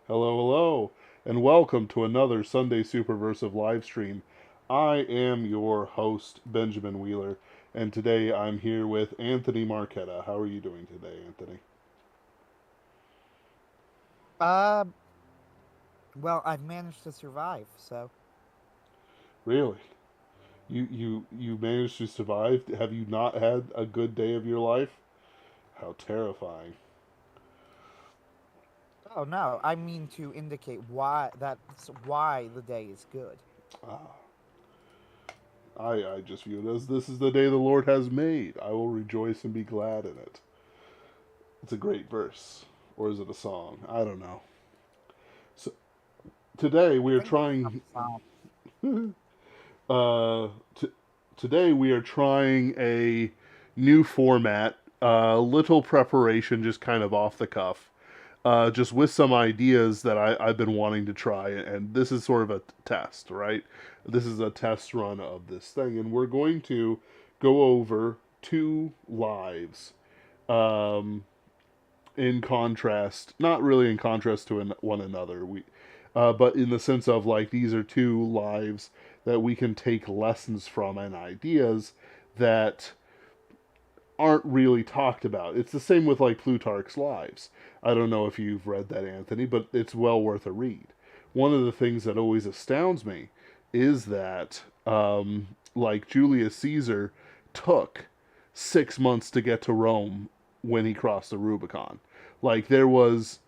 Hello, hello, and welcome to another Sunday Superversive live stream. I am your host, Benjamin Wheeler, and today I'm here with Anthony Marquetta. How are you doing today, Anthony? Uh, well, I've managed to survive, so Really? You managed to survive? Have you not had a good day of your life? How terrifying. oh no, I mean to indicate why the day is good. Ah, I just view it as this is the day the Lord has made. I will rejoice and be glad in it. It's a great verse. Or is it a song? I don't know. So today I we are think it's not trying the song. Uh, t- today we are trying a new format. Little preparation, just kind of off the cuff. Just with some ideas that I've been wanting to try, and this is sort of a test, right? This is a test run of this thing, and we're going to go over two lives. Um, in contrast, not really in contrast to one another. But in the sense of like these are two lives that we can take lessons from and ideas that aren't really talked about. It's the same with like Plutarch's Lives. I don't know if you've read that, Anthony, but it's well worth a read. One of the things that always astounds me is that like Julius Caesar took 6 months to get to Rome when he crossed the Rubicon. Like there was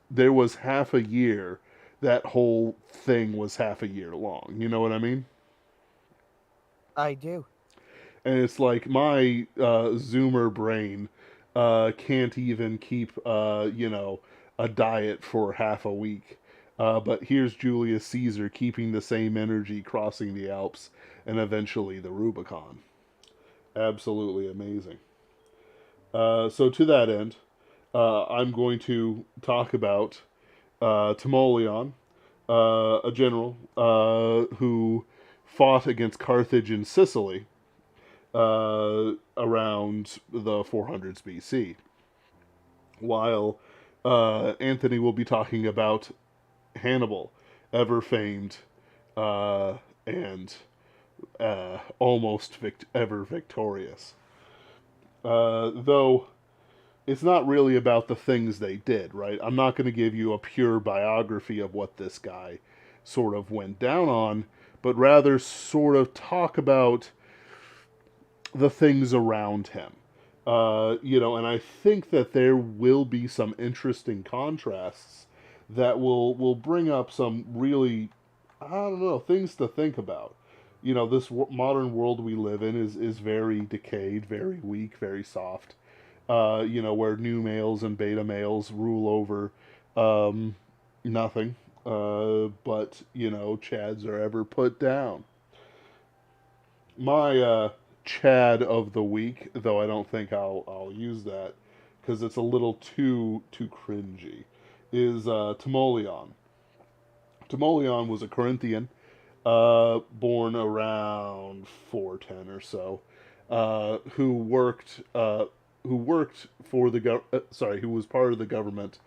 half a year. That whole thing was half a year long. You know what I mean? I do. And it's like my Zoomer brain can't even keep a diet for half a week. But here's Julius Caesar keeping the same energy, crossing the Alps, and eventually the Rubicon. Absolutely amazing. So to that end, I'm going to talk about Timoleon, a general who fought against Carthage in Sicily around the 400s BC, while Anthony will be talking about Hannibal, ever famed and almost ever victorious. Though it's not really about the things they did, right? I'm not going to give you a pure biography of what this guy sort of went down on, but rather sort of talk about the things around him. And I think that there will be some interesting contrasts that will bring up some really, I don't know, things to think about. This modern world we live in is very decayed, very weak, very soft. Where new males and beta males rule over um, nothing, but chads are ever put down. My Chad of the week, though I don't think I'll use that because it's a little too cringy, is Timoleon. Timoleon was a Corinthian, born around 410 or so, who worked for the who was part of the government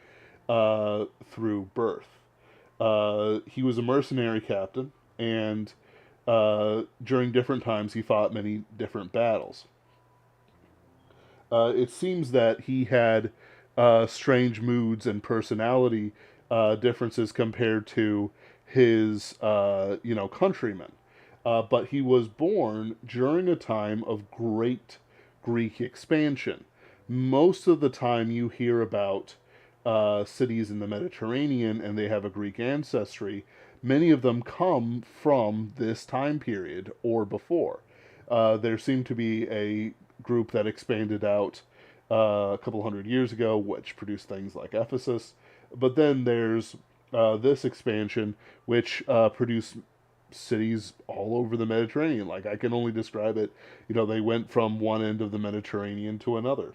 through birth. He was a mercenary captain, and during different times he fought many different battles. It seems that he had strange moods and personality differences compared to his countrymen. But he was born during a time of great Greek expansion. Most of the time, you hear about cities in the Mediterranean and they have a Greek ancestry. Many of them come from this time period or before. There seemed to be a group that expanded out a couple hundred years ago, which produced things like Ephesus. But then there's this expansion, which produced cities all over the Mediterranean. Like I can only describe it, they went from one end of the Mediterranean to another.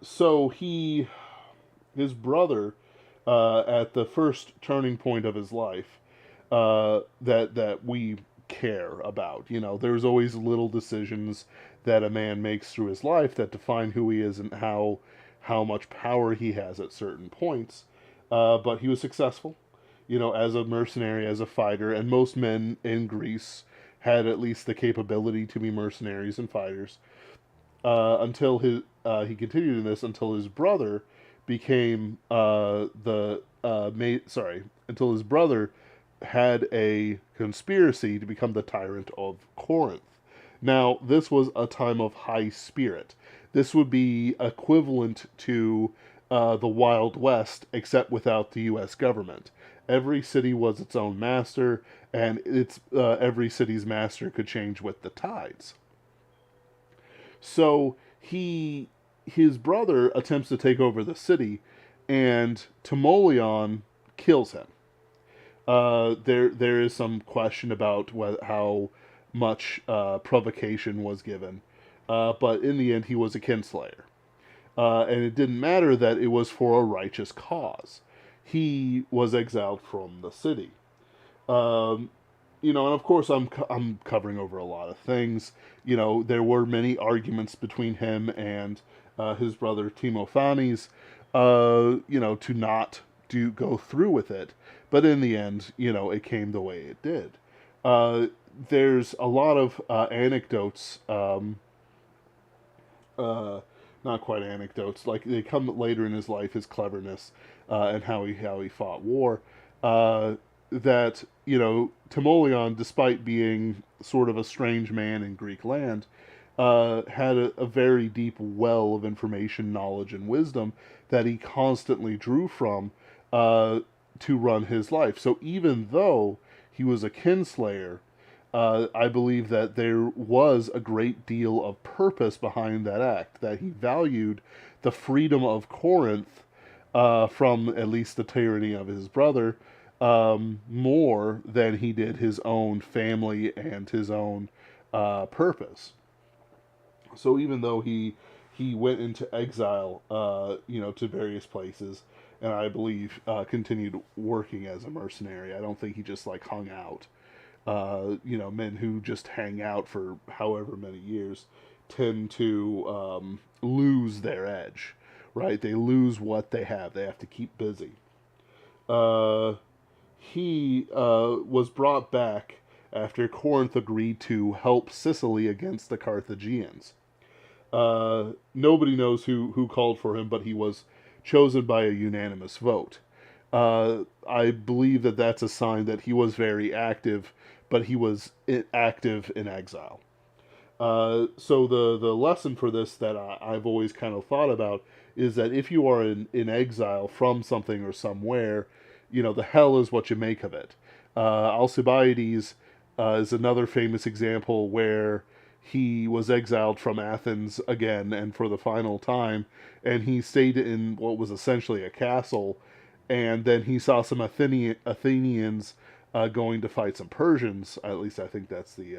So his brother, at the first turning point of his life, that we care about. There's always little decisions that a man makes through his life that define who he is and how much power he has at certain points. but he was successful, as a mercenary, as a fighter, and most men in Greece had at least the capability to be mercenaries and fighters. Until he continued in this until his brother became the sorry, until his brother had a conspiracy to become the tyrant of Corinth. Now, this was a time of high spirit. This would be equivalent to the Wild West, except without the U.S. government. Every city was its own master, and every city's master could change with the tides. So his brother attempts to take over the city, and Timoleon kills him. There is some question about how much provocation was given, but in the end, he was a kinslayer, and it didn't matter that it was for a righteous cause. He was exiled from the city. Um, and of course, I'm covering over a lot of things. There were many arguments between him and his brother Timophanes, to not do go through with it. But in the end, it came the way it did. Uh, there's a lot of anecdotes, uh, not quite anecdotes, like they come later in his life, his cleverness, and how he fought war. Uh, that Timoleon, despite being sort of a strange man in Greek land, had a very deep well of information, knowledge, and wisdom that he constantly drew from uh, to run his life. So even though he was a kinslayer, I believe that there was a great deal of purpose behind that act, that he valued the freedom of Corinth from at least the tyranny of his brother more than he did his own family and his own purpose. So even though he went into exile, to various places, and I believe continued working as a mercenary. I don't think he just like hung out. Men who just hang out for however many years tend to lose their edge, right? They lose what they have. They have to keep busy. Uh, he was brought back after Corinth agreed to help Sicily against the Carthaginians. Nobody knows who called for him, but he was chosen by a unanimous vote. I believe that that's a sign that he was very active, but he was active in exile. So the lesson for this that I've always kind of thought about is that if you are in exile from something or somewhere, the hell is what you make of it. Alcibiades is another famous example where he was exiled from Athens again and for the final time, and he stayed in what was essentially a castle, and then he saw some Athenians going to fight some Persians. At least I think that's the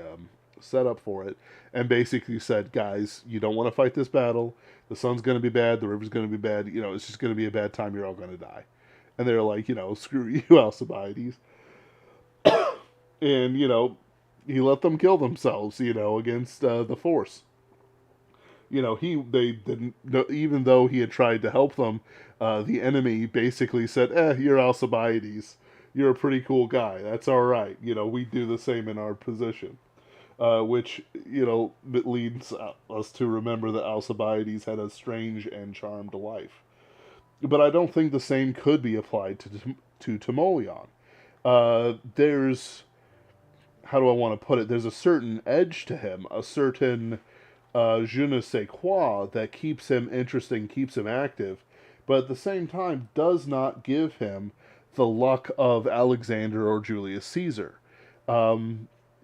setup for it, and basically said, "Guys, you don't want to fight this battle. The sun's going to be bad. The river's going to be bad. It's just going to be a bad time. You're all going to die." And they're like, "Screw you, Alcibiades," and he let them kill themselves, against the force. They didn't, even though he had tried to help them, the enemy basically said, you're Alcibiades. You're a pretty cool guy. That's all right. We do the same in our position. Which, it leads us to remember that Alcibiades had a strange and charmed life. But I don't think the same could be applied to Timoleon. There's, how do I want to put it? There's a certain edge to him, a certain je ne sais quoi that keeps him interesting, keeps him active, but at the same time does not give him the luck of Alexander or Julius Caesar.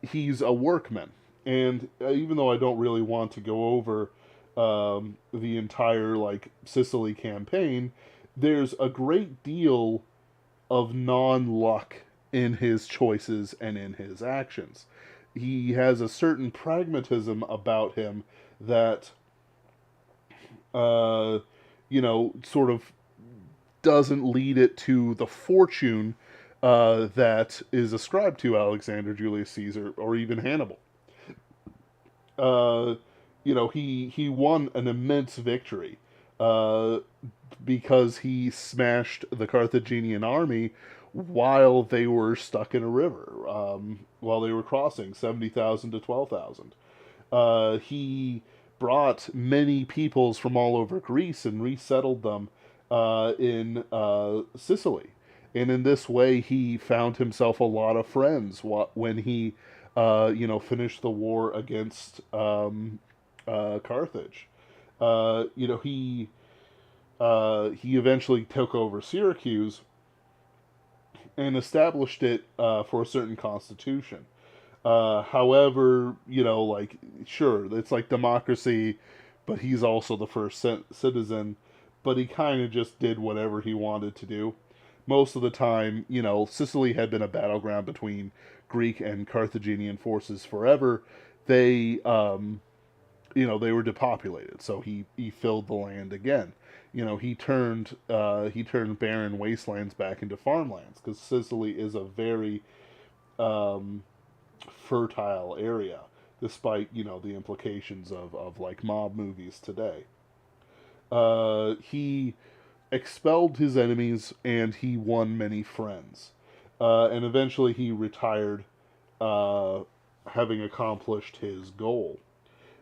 He's a workman, and even though I don't really want to go over the entire like Sicily campaign, there's a great deal of non-luck in his choices and in his actions. He has a certain pragmatism about him that, sort of doesn't lead it to the fortune that is ascribed to Alexander Julius Caesar or even Hannibal. Uh, he won an immense victory. uh, because he smashed the Carthaginian army while they were stuck in a river, while they were crossing 70,000 to 12,000. He brought many peoples from all over Greece and resettled them in Sicily. And in this way, he found himself a lot of friends when he, finished the war against Carthage. He eventually took over Syracuse and established it for a certain constitution. However, sure, it's like democracy, but he's also the first citizen, but he kind of just did whatever he wanted to do. Most of the time, Sicily had been a battleground between Greek and Carthaginian forces forever. They, they were depopulated, so he filled the land again. He turned barren wastelands back into farmlands because Sicily is a very um, fertile area, despite the implications of like mob movies today. He expelled his enemies and he won many friends, and eventually he retired, uh, having accomplished his goal.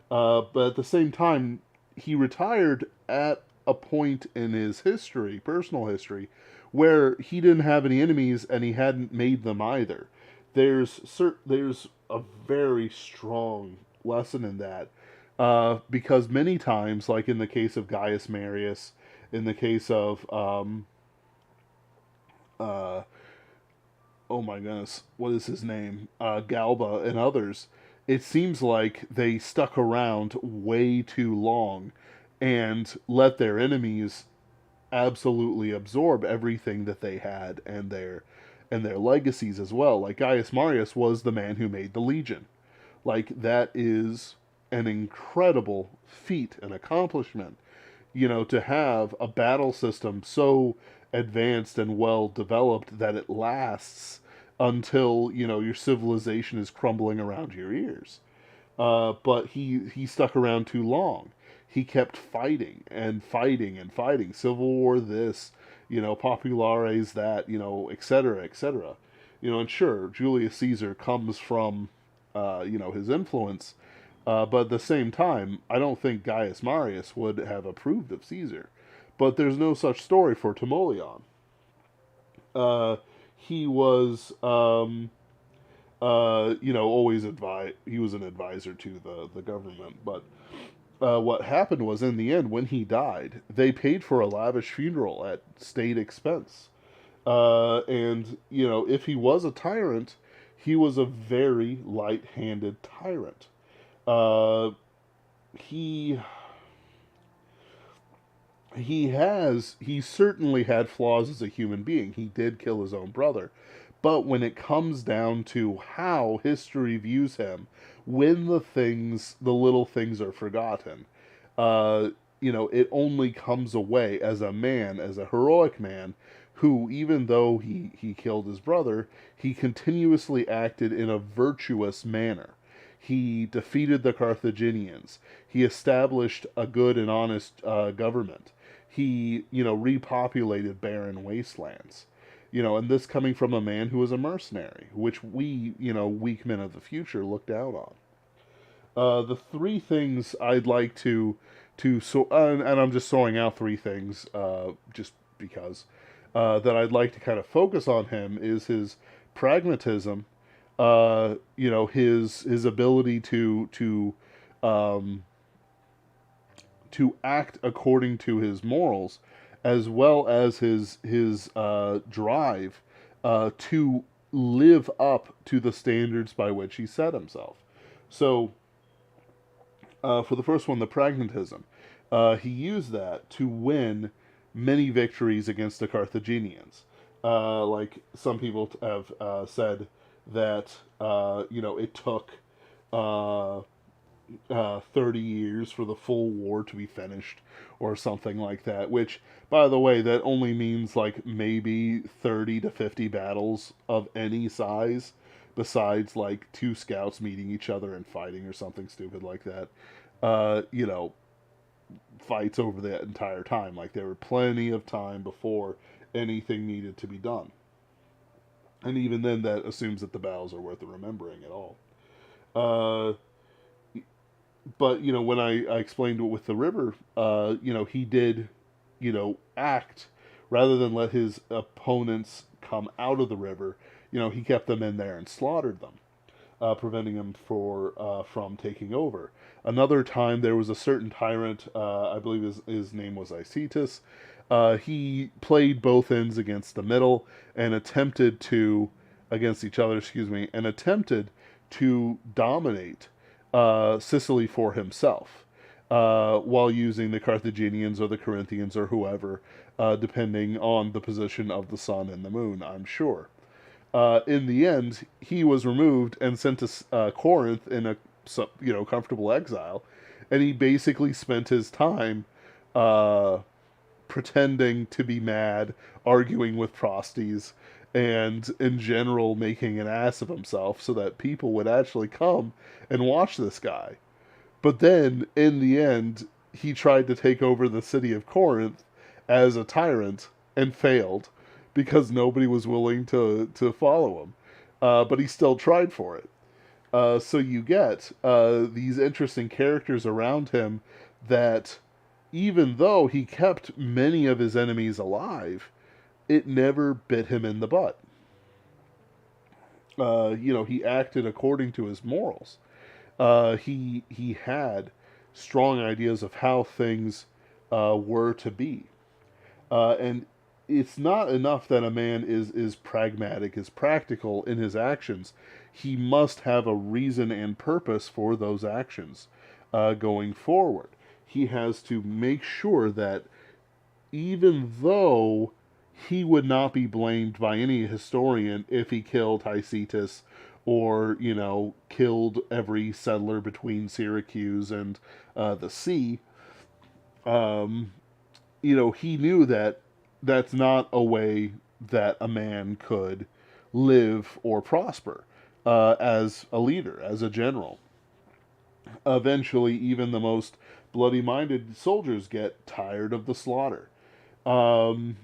But at the same time, he retired at a point in his history, personal history, where he didn't have any enemies and he hadn't made them either. There's a very strong lesson in that, because many times, like in the case of Gaius Marius, in the case of uh, oh my goodness, what is his name? Galba and others. It seems like they stuck around way too long and let their enemies absolutely absorb everything that they had and their legacies as well. Like Gaius Marius was the man who made the Legion. Like that is an incredible feat, an accomplishment. To have a battle system so advanced and well developed that it lasts until your civilization is crumbling around your ears. But he stuck around too long. He kept fighting and fighting and fighting. Civil War this, populares that, etc., etc. And sure, Julius Caesar comes from, his influence, but at the same time, I don't think Gaius Marius would have approved of Caesar. But there's no such story for Timoleon. Uh, he was, always he was an advisor to the government. But what happened was, in the end, when he died, they paid for a lavish funeral at state expense. And if he was a tyrant, he was a very light-handed tyrant. Uh, he he certainly had flaws as a human being. He did kill his own brother. But when it comes down to how history views him, when the little things are forgotten, uh, it only comes away as a man, as a heroic man, who, even though he killed his brother, he continuously acted in a virtuous manner. He defeated the Carthaginians. He established a good and honest government. He, repopulated barren wastelands. And this coming from a man who was a mercenary, which we, weak men of the future look down on. The three things I'd like and I'm just throwing out three things, just because, that I'd like to kind of focus on him is his pragmatism, his ability um, to act according to his morals, as well as his drive to live up to the standards by which he set himself. So, for the first one, the pragmatism, he used that to win many victories against the Carthaginians. Like some people have said that it took uh, 30 years for the full war to be finished, or something like that. Which, by the way, that only means like maybe 30 to 50 battles of any size, besides like two scouts meeting each other and fighting or something stupid like that. Uh, you know, fights over that entire time. Like there were plenty of time before anything needed to be done. And even then, that assumes that the battles are worth remembering at all. Uh, but when I explained it with the river, he did, act rather than let his opponents come out of the river. He kept them in there and slaughtered them, preventing them from taking over. Another time, there was a certain tyrant. I believe his name was Icetus. He played both ends against the middle and attempted to against each other. Excuse me, and attempted to dominate Sicily for himself, while using the Carthaginians or the Corinthians or whoever, depending on the position of the sun and the moon, I'm sure. In the end, he was removed and sent to Corinth in a comfortable exile, and he basically spent his time uh, pretending to be mad, arguing with prosties, and in general making an ass of himself so that people would actually come and watch this guy. But then, in the end, he tried to take over the city of Corinth as a tyrant and failed because nobody was willing to follow him. But he still tried for it. So you get these interesting characters around him that, even though he kept many of his enemies alive, it never bit him in the butt. He acted according to his morals. He had strong ideas of how things were to be, and it's not enough that a man is pragmatic, is practical in his actions. He must have a reason and purpose for those actions going forward. He has to make sure that even though he would not be blamed by any historian if he killed Hicetus or, killed every settler between Syracuse and the sea, um, he knew that that's not a way that a man could live or prosper as a leader, as a general. Eventually, even the most bloody minded soldiers get tired of the slaughter. Um,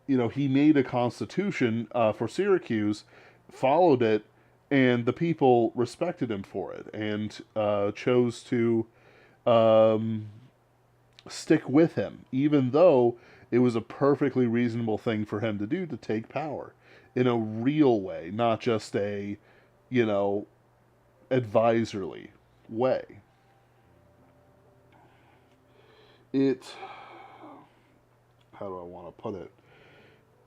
he made a constitution for Syracuse, followed it, and the people respected him for it and chose to um, stick with him, even though it was a perfectly reasonable thing for him to do to take power in a real way, not just a, you know, advisory way. It, how do I want to put it?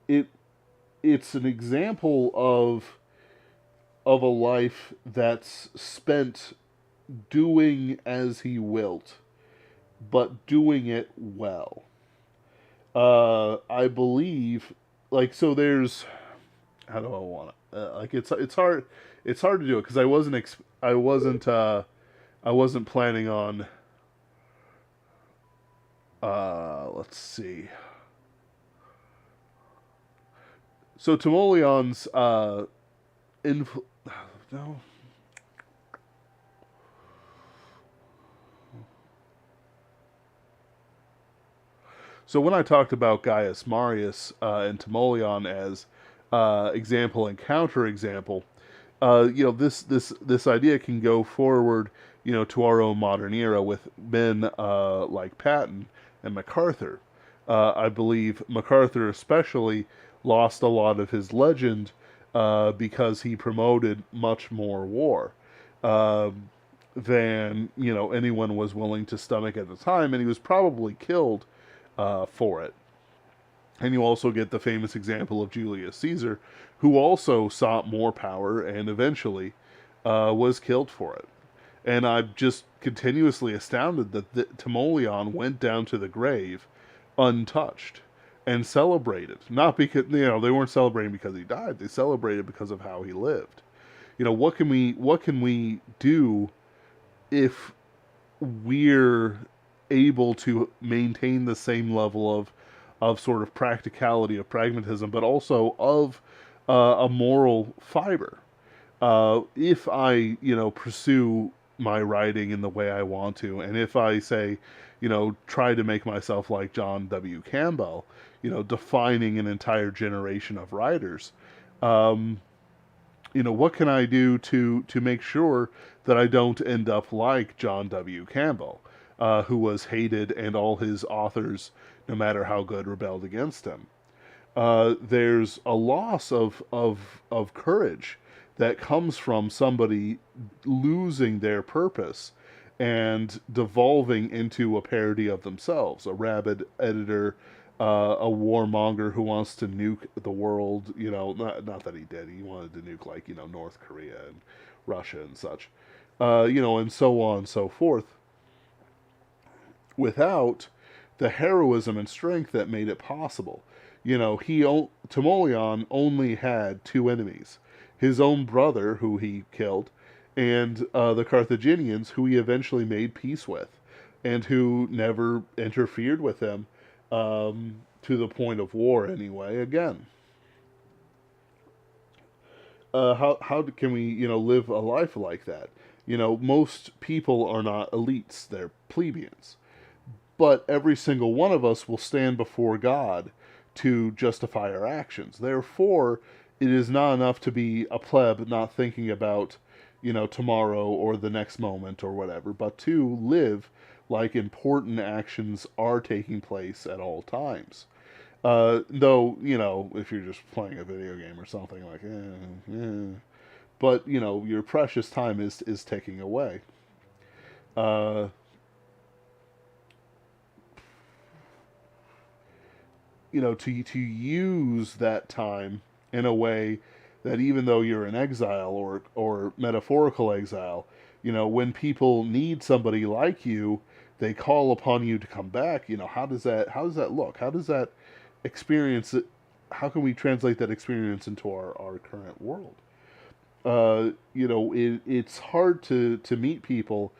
It it's an example of a life that's spent doing as he wilt, but doing it well. I believe, like, so there's, how do I want it? Like, it's hard to do it because I wasn't planning on. Let's see. So Timoleon's no. So when I talked about Gaius Marius and Timoleon as example and counterexample, this idea can go forward, to our own modern era with men like Patton and MacArthur. I believe MacArthur especially lost a lot of his legend because he promoted much more war than anyone was willing to stomach at the time, and he was probably killed for it. And you also get the famous example of Julius Caesar, who also sought more power and eventually was killed for it. And I'm just continuously astounded that Timoleon went down to the grave untouched and celebrated. Not because they weren't celebrating because he died; they celebrated because of how he lived. What can we do if we're able to maintain the same level of sort of practicality, of pragmatism, but also of a moral fiber? If I pursue my writing in the way I want to. And if I say, try to make myself like John W. Campbell, defining an entire generation of writers, um, what can I do to make sure that I don't end up like John W. Campbell, who was hated and all his authors, no matter how good, rebelled against him? There's a loss of courage that comes from somebody losing their purpose and devolving into a parody of themselves, a rabid editor, a warmonger who wants to nuke the world. Not that he did. He wanted to nuke, like, North Korea and Russia and such, and so on and so forth, without the heroism and strength that made it possible. Timoleon only had two enemies: his own brother, who he killed, and the Carthaginians, who he eventually made peace with, and who never interfered with him, to the point of war, anyway. Again, how can we live a life like that? Most people are not elites; they're plebeians. But every single one of us will stand before God to justify our actions. Therefore, it is not enough to be a pleb not thinking about, tomorrow or the next moment or whatever, but to live like important actions are taking place at all times. Though, if you're just playing a video game or something, like, but, your precious time is ticking away. Uh, to use that time in a way that, even though you're in exile or metaphorical exile, when people need somebody like you, they call upon you to come back. How does that look? How does that experience it? How can we translate that experience into our current world? It's hard to meet people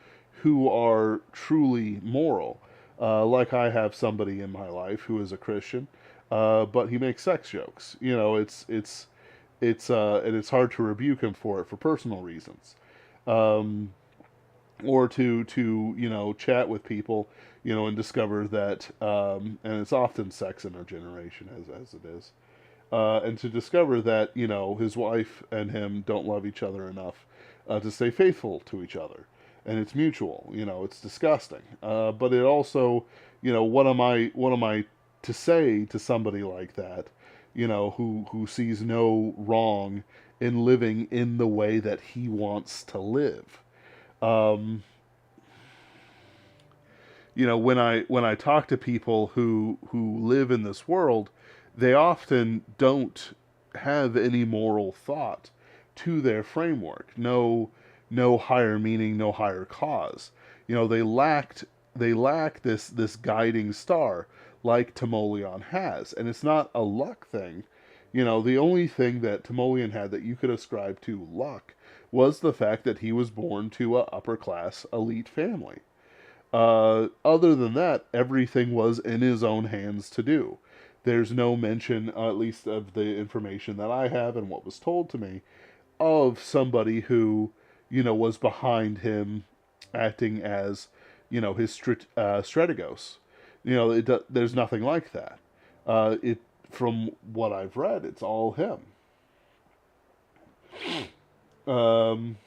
who are truly moral. Like, I have somebody in my life who is a Christian, but he makes sex jokes. And it's hard to rebuke him for it for personal reasons, um, or to chat with people, and discover that, and it's often sex in our generation, as it is, and to discover that his wife and him don't love each other enough to stay faithful to each other, and it's mutual. It's disgusting. But it also, what am I to say to somebody like that, who sees no wrong in living in the way that he wants to live? Um, when I talk to people who live in this world, they often don't have any moral thought to their framework. No higher meaning, no higher cause. They lack this guiding star like Timoleon has, and it's not a luck thing. The only thing that Timoleon had that you could ascribe to luck was the fact that he was born to a upper class elite family. Other than that, everything was in his own hands to do. There's no mention, at least of the information that I have and what was told to me, of somebody who, was behind him acting as, his strategos. There's nothing like that. It From what I've read, it's all him. Um,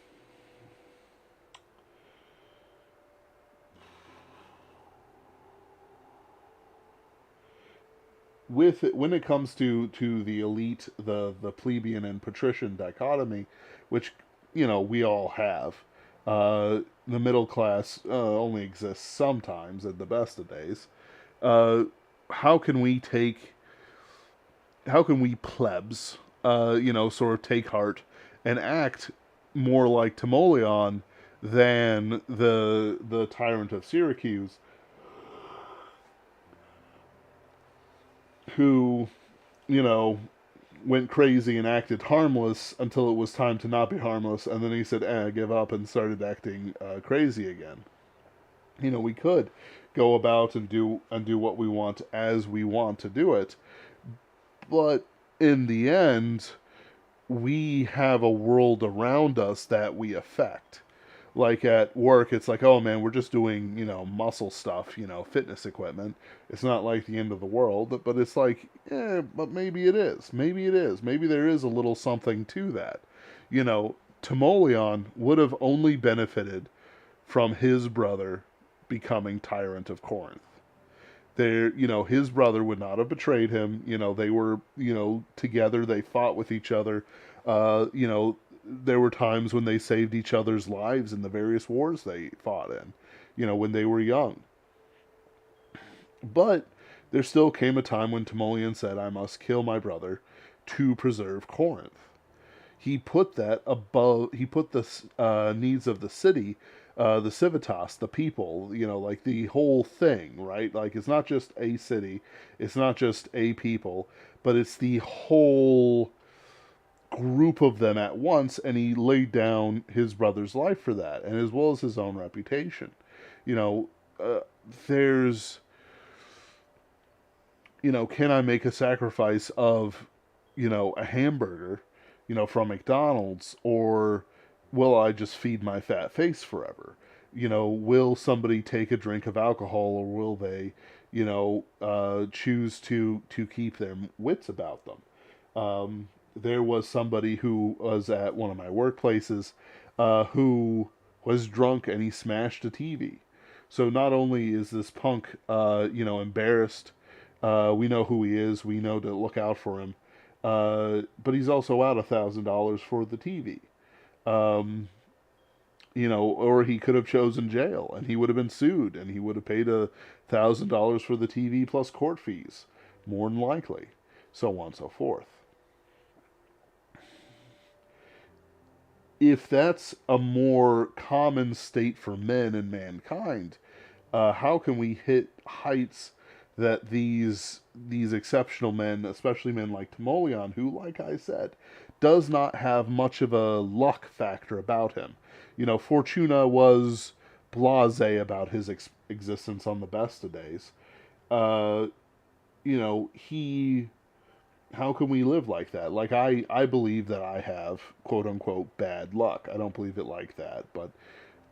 when it comes to the elite, the plebeian and patrician dichotomy, which we all have, the middle class only exists sometimes at the best of days. Uh, how can we take how can we plebs, sort of take heart and act more like Timoleon than the tyrant of Syracuse, who, you know, went crazy and acted harmless until it was time to not be harmless, and then he said, give up, and started acting crazy again. We could go about and do what we want as we want to do it, but in the end, we have a world around us that we affect. Like at work, it's like, oh man, we're just doing, muscle stuff, fitness equipment. It's not like the end of the world, but it's like, but maybe it is. Maybe it is. Maybe there is a little something to that. You know, Timoleon would have only benefited from his brother becoming tyrant of Corinth. There, his brother would not have betrayed him. They were, together. They fought with each other. There were times when they saved each other's lives in the various wars they fought in. When they were young. But there still came a time when Timoleon said, "I must kill my brother to preserve Corinth." He put that above. He put the needs of the city, the civitas, the people. Like the whole thing, right? Like it's not just a city, it's not just a people, but it's the whole group of them at once. And he laid down his brother's life for that, and as well as his own reputation. You know, uh, there's can I make a sacrifice of, a hamburger, from McDonald's, or will I just feed my fat face forever? Will somebody take a drink of alcohol, or will they, choose to keep their wits about them? There was somebody who was at one of my workplaces, who was drunk and he smashed a TV. So not only is this punk, embarrassed, we know who he is, we know to look out for him, but he's also out $1,000 for the TV. Um, or he could have chosen jail and he would have been sued and he would have paid $1,000 for the TV plus court fees, more than likely, so on and so forth. If that's a more common state for men and mankind, how can we hit heights that these exceptional men, especially men like Timoleon, who, like I said, does not have much of a luck factor about him. Fortuna was blasé about his existence on the best of days. Uh, he how can we live like that? Like I believe that I have quote unquote bad luck. I don't believe it like that, but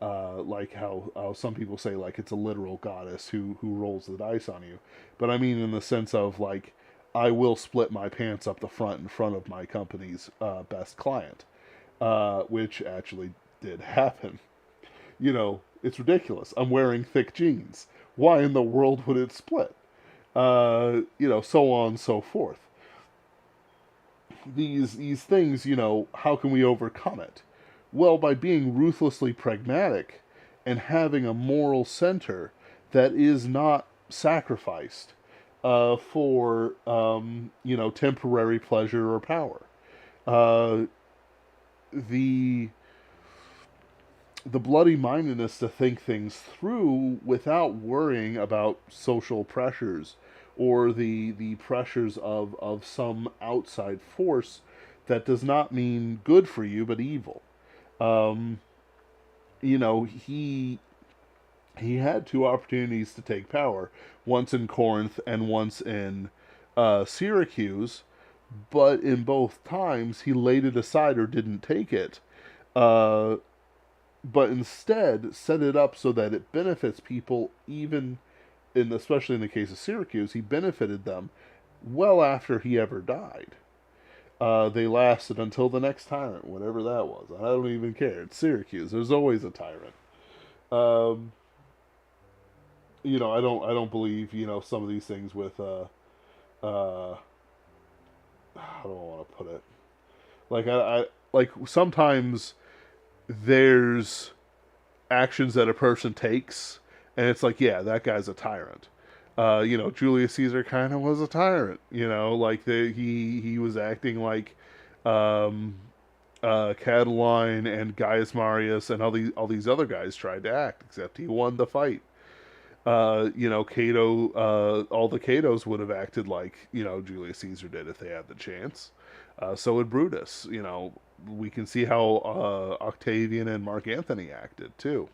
like how some people say like it's a literal goddess who rolls the dice on you. But I mean in the sense of like I will split my pants up the front in front of my company's best client, which actually did happen. It's ridiculous. I'm wearing thick jeans. Why in the world would it split? So on and so forth. These things, how can we overcome it? Well, by being ruthlessly pragmatic and having a moral center that is not sacrificed for temporary pleasure or power. Uh, the the bloody mindedness to think things through without worrying about social pressures or the pressures of some outside force that does not mean good for you but evil. Um, he had two opportunities to take power, once in Corinth and once in Syracuse, but in both times he laid it aside or didn't take it. Uh, but instead set it up so that it benefits people, even in, especially in the case of Syracuse, he benefited them well after he ever died. They lasted until the next tyrant, whatever that was. I don't even care. It's Syracuse. There's always a tyrant. Um, I don't believe some of these things with how do I want to put it? Like I like sometimes there's actions that a person takes, and it's like, yeah, that guy's a tyrant. Julius Caesar kind of was a tyrant. Like he was acting like um, Catiline and Gaius Marius and all these other guys tried to act, except he won the fight. Cato, all the Catos would have acted like Julius Caesar did if they had the chance. So would Brutus. We can see how Octavian and Mark Antony acted too.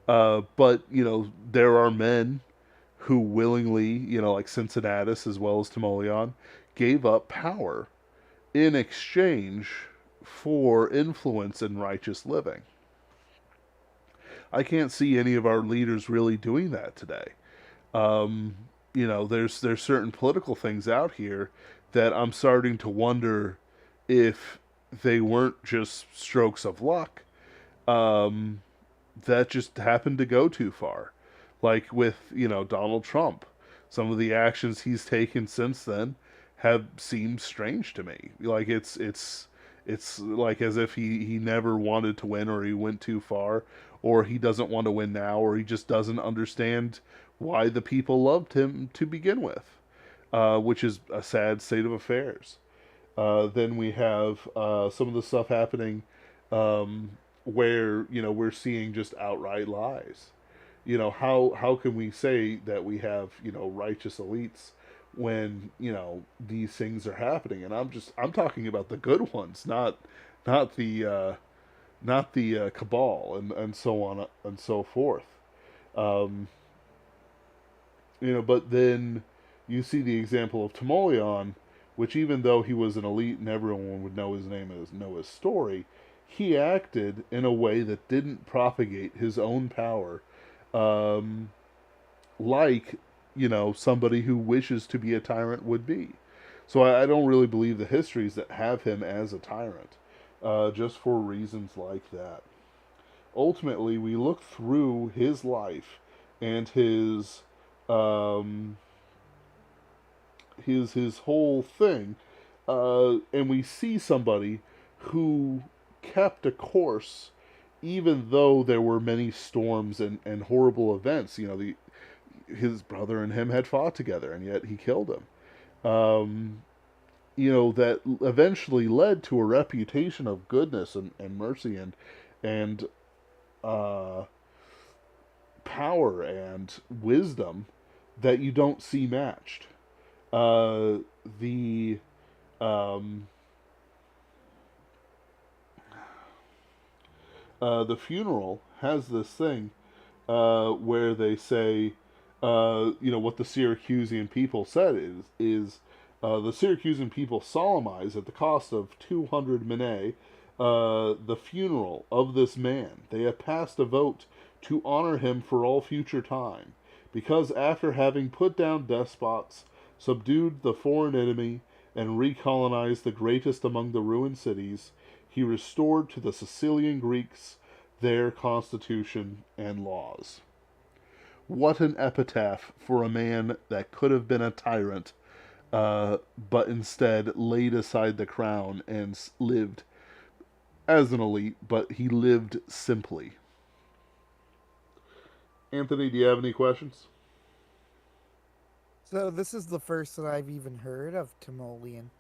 But there are men who willingly, like Cincinnatus as well as Timoleon, gave up power in exchange for influence and righteous living. I can't see any of our leaders really doing that today. Um, there's certain political things out here that I'm starting to wonder if they weren't just strokes of luck, um, that just happened to go too far. Like with, Donald Trump. Some of the actions he's taken since then have seemed strange to me. Like it's like as if he never wanted to win, or he went too far, or he doesn't want to win now, or he just doesn't understand why the people loved him to begin with, which is a sad state of affairs. Then we have some of the stuff happening, um, where we're seeing just outright lies. How can we say that we have righteous elites when these things are happening? And I'm talking about the good ones, not the cabal and so on and so forth. Um, but then you see the example of Timoleon, which even though he was an elite and everyone would know his name and know his story, he acted in a way that didn't propagate his own power, um, like somebody who wishes to be a tyrant would be. So I don't really believe the histories that have him as a tyrant, just for reasons like that. Ultimately, we look through his life and um, his whole thing, and we see somebody who kept a course, even though there were many storms and horrible events. His brother and him had fought together, and yet he killed him. That eventually led to a reputation of goodness and mercy and uh, power and wisdom that you don't see matched. Uh, the um, the funeral has this thing, where they say, what the Syracusan people said is the Syracusan people solemnize at the cost of 200 minae, the funeral of this man. They have passed a vote to honor him for all future time, because after having put down despots, subdued the foreign enemy, and recolonized the greatest among the ruined cities, he restored to the Sicilian Greeks their constitution and laws. What an epitaph for a man that could have been a tyrant, but instead laid aside the crown and lived as an elite, but he lived simply. Anthony, do you have any questions? So this is the first that I've even heard of Timoleon.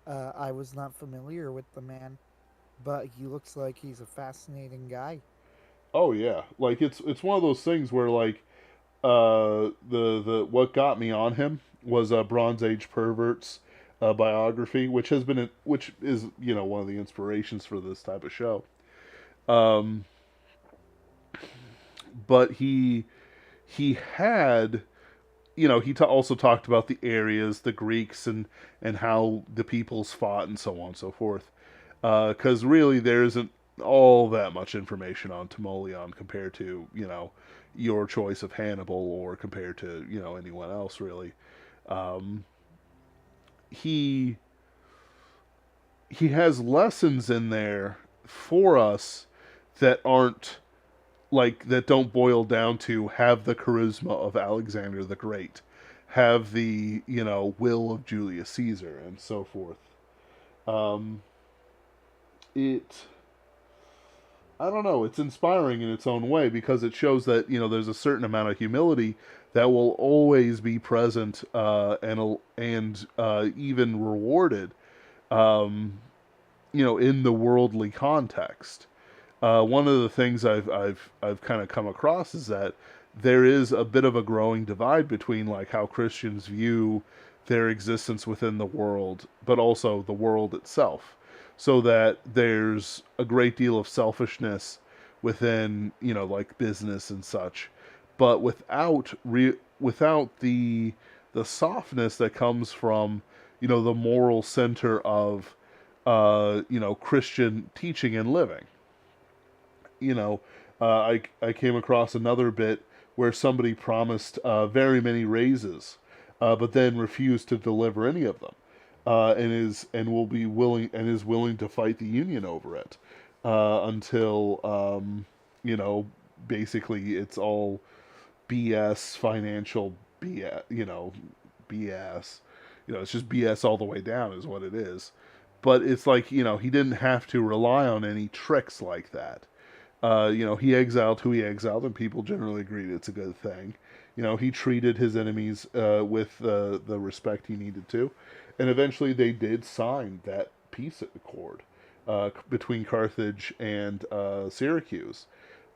I was not familiar with the man, but he looks like he's a fascinating guy. Oh yeah, like it's one of those things where like the what got me on him was a Bronze Age perverts biography, which is one of the inspirations for this type of show. Um, but he had also talked about the areas, the Greeks, and how the peoples fought and so on and so forth. Because really, there isn't all that much information on Timoleon compared to your choice of Hannibal, or compared to anyone else really. Um, he he has lessons in there for us that aren't that don't boil down to have the charisma of Alexander the Great, have the will of Julius Caesar, and so forth. Um, it I don't know. It's inspiring in its own way, because it shows that there's a certain amount of humility that will always be present, and even rewarded, um, in the worldly context. One of the things I've kind of come across is that there is a bit of a growing divide between like how Christians view their existence within the world, but also the world itself. So that there's a great deal of selfishness within like business and such, but without the softness that comes from the moral center of Christian teaching and living. you know, I came across another bit where somebody promised very many raises, but then refused to deliver any of them, and will be willing and is willing to fight the union over it until you know basically it's all BS financial BS, BS. It's just BS all the way down is what it is. But it's like, he didn't have to rely on any tricks like that. He exiled who he exiled, and people generally agreed it's a good thing. He treated his enemies with the respect he needed to, and eventually they did sign that peace accord between Carthage and Syracuse,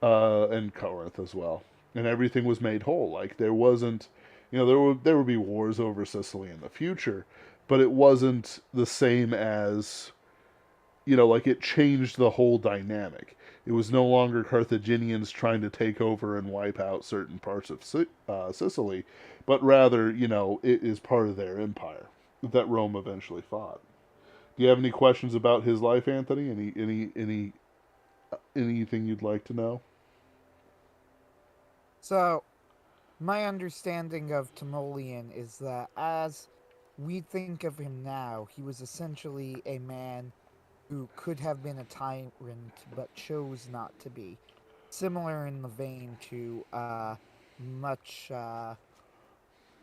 and Corinth as well, and everything was made whole. Like there wasn't, there would be wars over Sicily in the future, but it wasn't the same as, like it changed the whole dynamic. It was no longer Carthaginians trying to take over and wipe out certain parts of Sicily, but rather, it is part of their empire that Rome eventually fought. Do you have any questions about his life, Anthony? Anything you'd like to know? So, my understanding of Timoleon is that as we think of him now, he was essentially a man who could have been a tyrant but chose not to be. Similar in the vein to much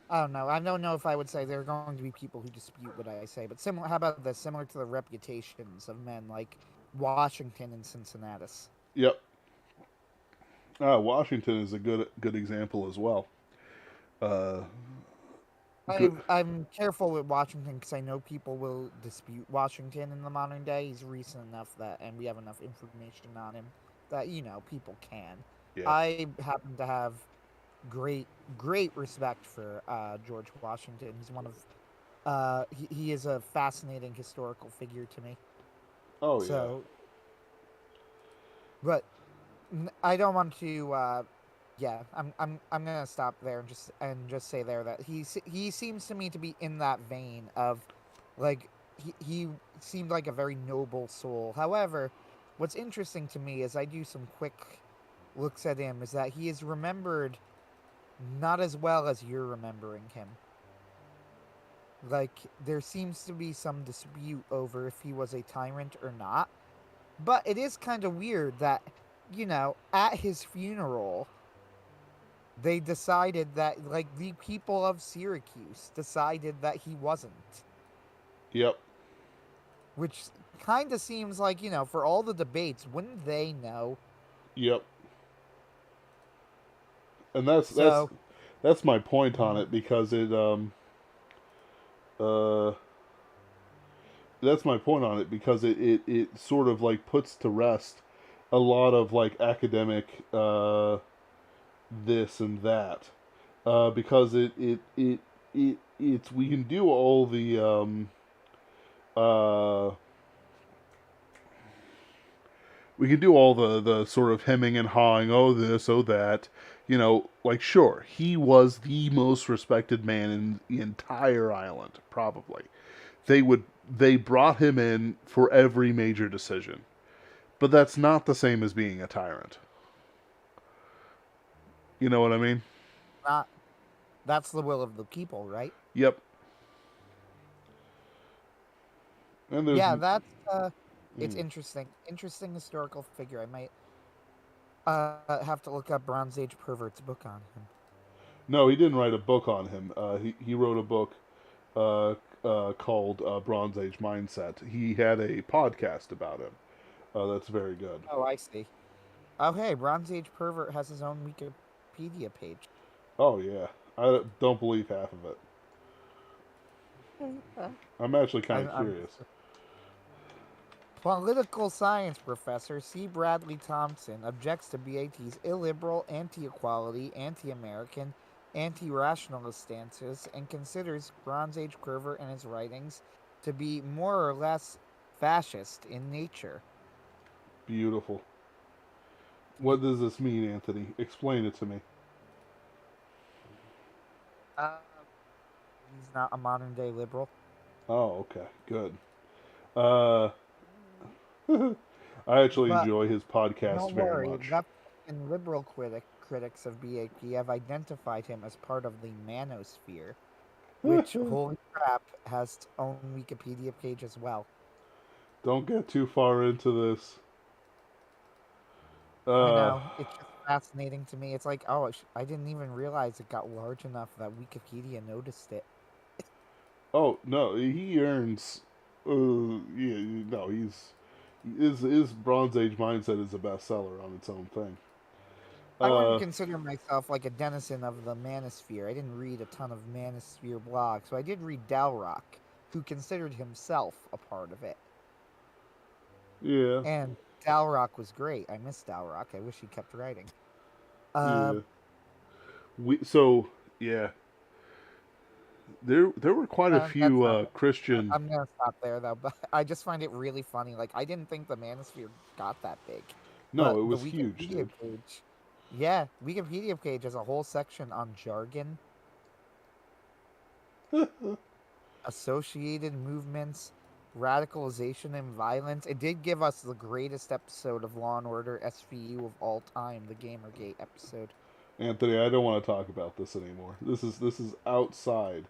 I don't know. I don't know if I would say there are going to be people who dispute what I say, but similar. How about this? Similar to the reputations of men like Washington and Cincinnatus. Yep. Washington is a good example as well. Uh, good. I'm careful with Washington because I know people will dispute Washington in the modern day. He's recent enough that, and we have enough information on him that people can. Yeah. I happen to have great respect for George Washington. He's one of he is a fascinating historical figure to me. Oh yeah. So, but I don't want to. Yeah, I'm gonna stop there and just say there that he seems to me to be in that vein of, like, he seemed like a very noble soul. However, what's interesting to me as I do some quick looks at him is that he is remembered not as well as you're remembering him. Like, there seems to be some dispute over if he was a tyrant or not. But it is kind of weird that, at his funeral, they decided that, like, the people of Syracuse decided that he wasn't. Yep. Which kind of seems like, for all the debates, wouldn't they know? Yep. And that's that's So, that's my point on mhm. it because uh that's my point on it because it sort of like puts to rest a lot of like academic this and that, because it's we can do all the uh we can do all the sort of hemming and hawing, oh this, oh that, like sure, he was the most respected man in the entire island, probably. They brought him in for every major decision, but that's not the same as being a tyrant. You know what I mean? Not That's the will of the people, right? Yep. And there's Yeah, that's it's mm, interesting. Interesting historical figure. I might have to look up Bronze Age Pervert's book on him. no, he didn't write a book on him. He wrote a book uh, called Bronze Age Mindset. He had a podcast about him. That's very good. Oh, I see. Oh, hey, Bronze Age Pervert has his own Wikipedia page. Oh yeah, I don't believe half of it. I'm actually kind of I'm curious. Political science professor C. Bradley Thompson objects to BAT's illiberal, anti-equality, anti-American, anti-rationalist stances and considers Bronze Age Pervert and his writings to be more or less fascist in nature. Beautiful. What does this mean, Anthony? Explain it to me. Uh, he's not a modern day liberal. Oh, okay, good. Uh, I actually But enjoy his podcast don't very worry, much. even liberal critics of BAP have identified him as part of the manosphere, which, holy crap, has its own Wikipedia page as well. Don't get too far into this. I Uh, know, it's just fascinating to me. It's like, oh, I didn't even realize it got large enough that Wikipedia noticed it. oh no, he earns. Yeah, no, his Bronze Age mindset is a bestseller on its own thing. I wouldn't Uh, consider myself like a denizen of the manosphere. I didn't read a ton of manosphere blogs, so I did read Dalrock, who considered himself a part of it. yeah, And Dalrock was great. I miss Dalrock. I wish he kept writing. Uh, yeah. So yeah, there were quite a that's few not. Christian. I'm gonna stop there though. But I just find it really funny. Like I didn't think the manosphere got that big, No, but it the was huge, Wikipedia dude. page, yeah, Wikipedia page has a whole section on jargon, associated movements, radicalization and violence. It did give us the greatest episode of Law and Order SVU of all time, the Gamergate episode. Anthony, I don't want to talk about this anymore. This is outside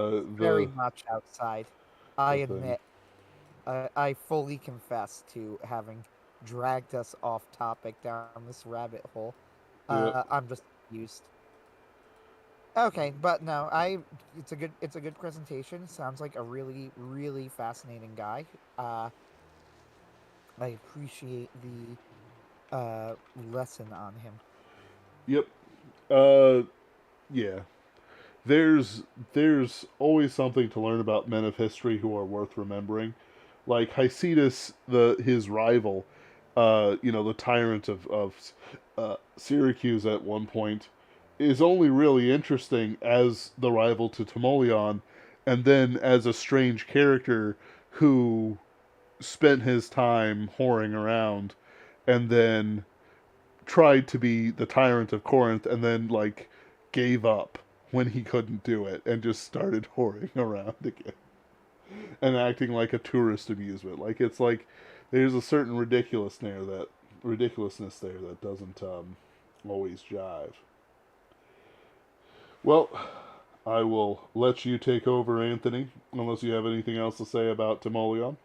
It's very the much outside. I the thing. admit, I fully confess to having dragged us off topic down this rabbit hole. Yeah. I'm just confused. Okay, but no, I it's a good presentation. Sounds like a really fascinating guy. Uh, I appreciate the lesson on him. Yep. Uh, yeah. There's there's always something to learn about men of history who are worth remembering. Like Hycetus, his rival, the tyrant of Syracuse at one point, is only really interesting as the rival to Timoleon, and then as a strange character who spent his time whoring around, and then tried to be the tyrant of Corinth, and then like gave up when he couldn't do it, and just started whoring around again and acting like a tourist amusement. Like it's like there's a certain ridiculousness there that doesn't always jive. Well, I will let you take over, Anthony, unless you have anything else to say about Timoleon.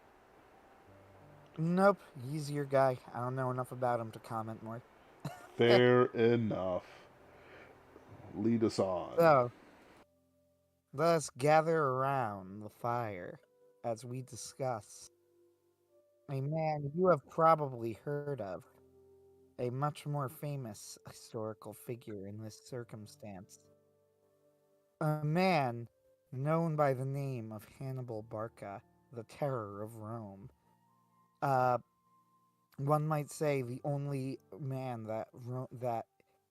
Nope, he's your guy. I don't know enough about him to comment more. Fair enough. Lead us on. So, let us gather around the fire as we discuss a man you have probably heard of, a much more famous historical figure in this circumstance. A man known by the name of Hannibal Barca, the terror of Rome. Uh, one might say the only man that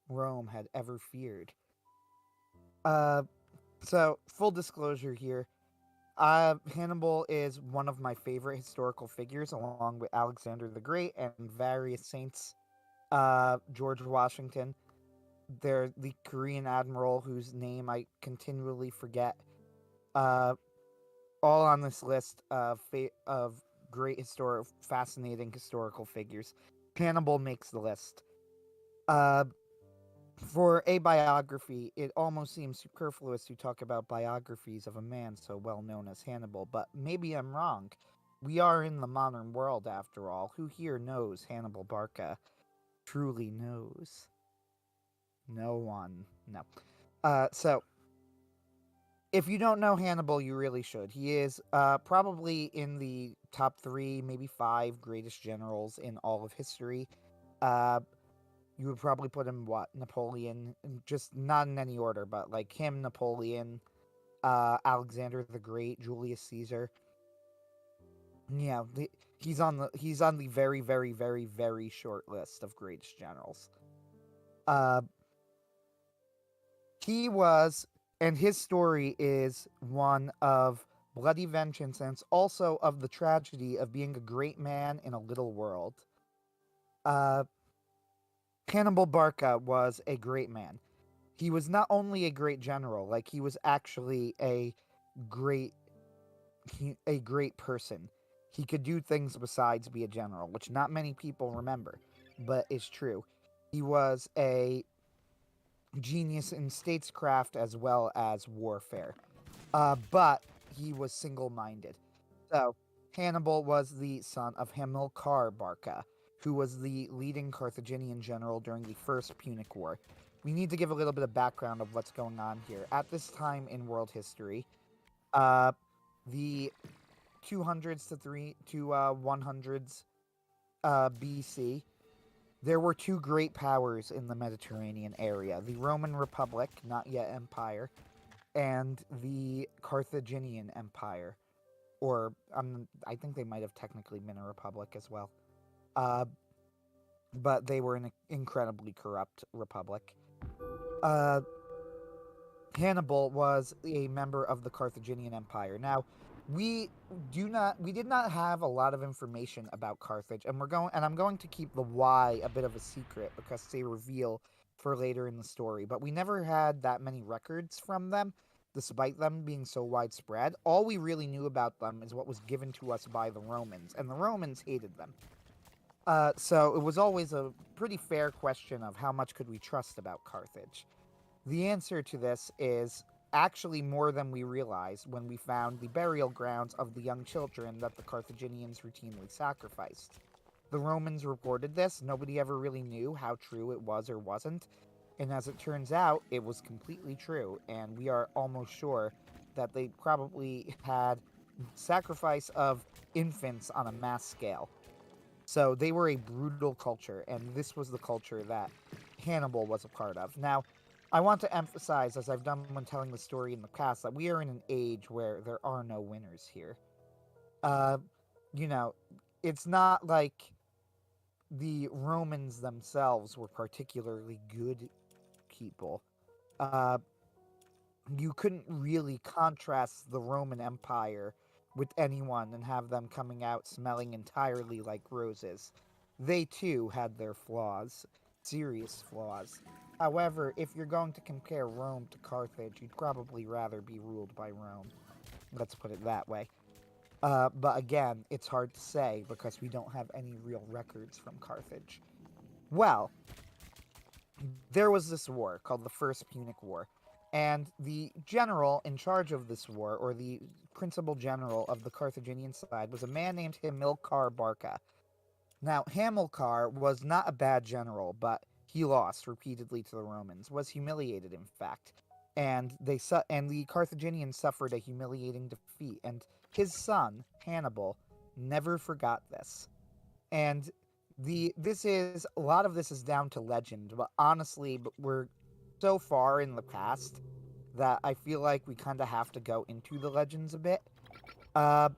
Rome had ever feared. Uh, so full disclosure here, Hannibal is one of my favorite historical figures, along with Alexander the Great and various saints. George Washington, the Korean admiral whose name I continually forget. Uh, all on this list of fascinating historical figures. Hannibal makes the list. Uh, for a biography, it almost seems superfluous to talk about biographies of a man so well known as Hannibal, but maybe I'm wrong. We are in the modern world, after all. Who here knows Hannibal Barca? Truly knows. No one. No. So if you don't know Hannibal, you really should. He is probably in the top three, maybe five greatest generals in all of history. Uh, you would probably put him what Napoleon, just not in any order, but like him, Napoleon, Alexander the Great, Julius Caesar. Yeah, he's on the very short list of greatest generals. Uh, he was, and his story is one of bloody vengeance, and it's also of the tragedy of being a great man in a little world. Uh, Hannibal Barca was a great man. He was not only a great general, like he was actually great a great person. He could do things besides be a general, which not many people remember. but is true. He was a genius in statescraft as well as warfare. But he was single minded. So, Hannibal was the son of Hamilcar Barca, who was the leading Carthaginian general during the First Punic War. We need to give a little bit of background of what's going on here. At this time in world history, uh, the 200s to 100s BC, there were two great powers in the Mediterranean area: the Roman Republic, not yet empire, and the Carthaginian Empire, or I think they might have technically been a republic as well. Uh, but they were an incredibly corrupt republic. Uh, Hannibal was a member of the Carthaginian Empire. Now, we we did not have a lot of information about Carthage, and I'm going to keep the why a bit of a secret because they reveal for later in the story. But we never had that many records from them, despite them being so widespread. All we really knew about them is what was given to us by the Romans, and the Romans hated them. So it was always a pretty fair question of how much could we trust about Carthage. The answer to this is actually more than we realized when we found the burial grounds of the young children that the Carthaginians routinely sacrificed. The Romans reported this, nobody ever really knew how true it was or wasn't, and as it turns out, it was completely true, and we are almost sure that they probably had sacrifice of infants on a mass scale. So they were a brutal culture, and this was the culture that Hannibal was a part of. Now, I want to emphasize, as I've done when telling the story in the past, that we are in an age where there are no winners here. Uh, you know, it's not like the Romans themselves were particularly good people. Uh, you couldn't really contrast the Roman Empire with anyone and have them coming out smelling entirely like roses. They too had their flaws, serious flaws. However, if you're going to compare Rome to Carthage, you'd probably rather be ruled by Rome. Let's put it that way. But again, it's hard to say because we don't have any real records from Carthage. Well, there was this war called the First Punic War. And the general in charge of this war, or the principal general of the Carthaginian side, was a man named Hamilcar Barca. Now, Hamilcar was not a bad general, but he lost repeatedly to the Romans, was humiliated, in fact. And the Carthaginians suffered a humiliating defeat, and his son, Hannibal, never forgot this. And this is a lot of this is down to legend, but honestly, we're so far in the past that I feel like we kind of have to go into the legends a bit. Uh,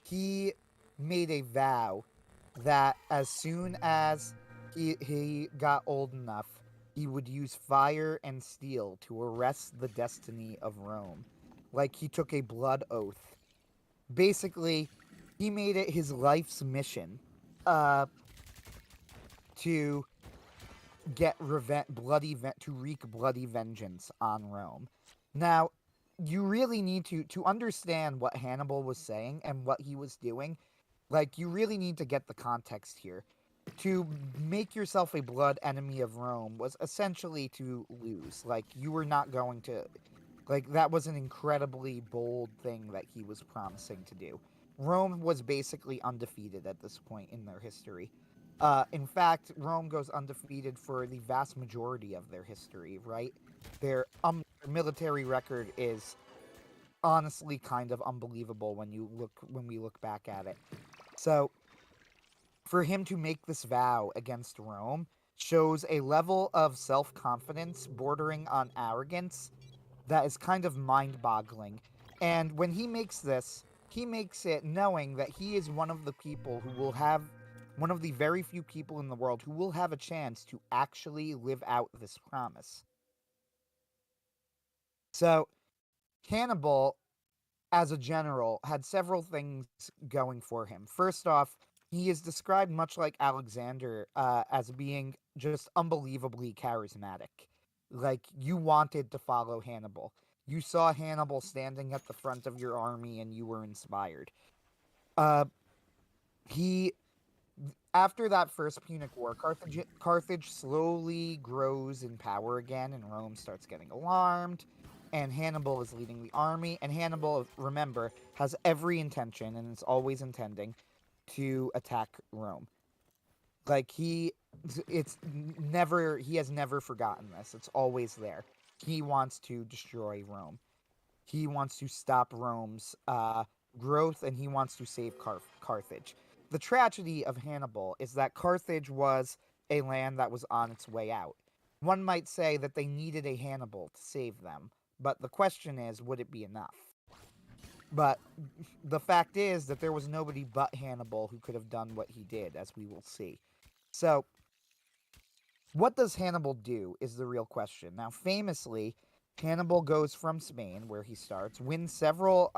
he made a vow that as soon as he got old enough, he would use fire and steel to arrest the destiny of Rome. Like he took a blood oath. Basically, he made it his life's mission uh, to get to wreak bloody vengeance on Rome. Now, you really need to understand what Hannibal was saying and what he was doing. Like, you really need to get the context here. To make yourself a blood enemy of Rome was essentially to lose. Like, you were not going to. Like, that was an incredibly bold thing that he was promising to do. Rome was basically undefeated at this point in their history. In fact, Rome goes undefeated for the vast majority of their history, right? Their military record is honestly kind of unbelievable when we look back at it. So, for him to make this vow against Rome shows a level of self-confidence bordering on arrogance that is kind of mind-boggling. And when he makes this, he makes it knowing that he is one of the people who will have one of the very few people in the world who will have a chance to actually live out this promise. So, Hannibal, as a general, had several things going for him. First off, he is described much like Alexander as being just unbelievably charismatic. Like, you wanted to follow Hannibal. You saw Hannibal standing at the front of your army and you were inspired. Uh, he After that first Punic War, Carthage slowly grows in power again, and Rome starts getting alarmed. And Hannibal is leading the army. And Hannibal, remember, has every intention and is always intending to attack Rome. Like it's never, he has never forgotten this. It's always there. He wants to destroy Rome. He wants to stop Rome's growth, and he wants to save Carthage. The tragedy of Hannibal is that Carthage was a land that was on its way out. One might say that they needed a Hannibal to save them, but the question is, would it be enough? But the fact is that there was nobody but Hannibal who could have done what he did, as we will see. So, what does Hannibal do is the real question. Now, famously, Hannibal goes from Spain, where he starts, wins several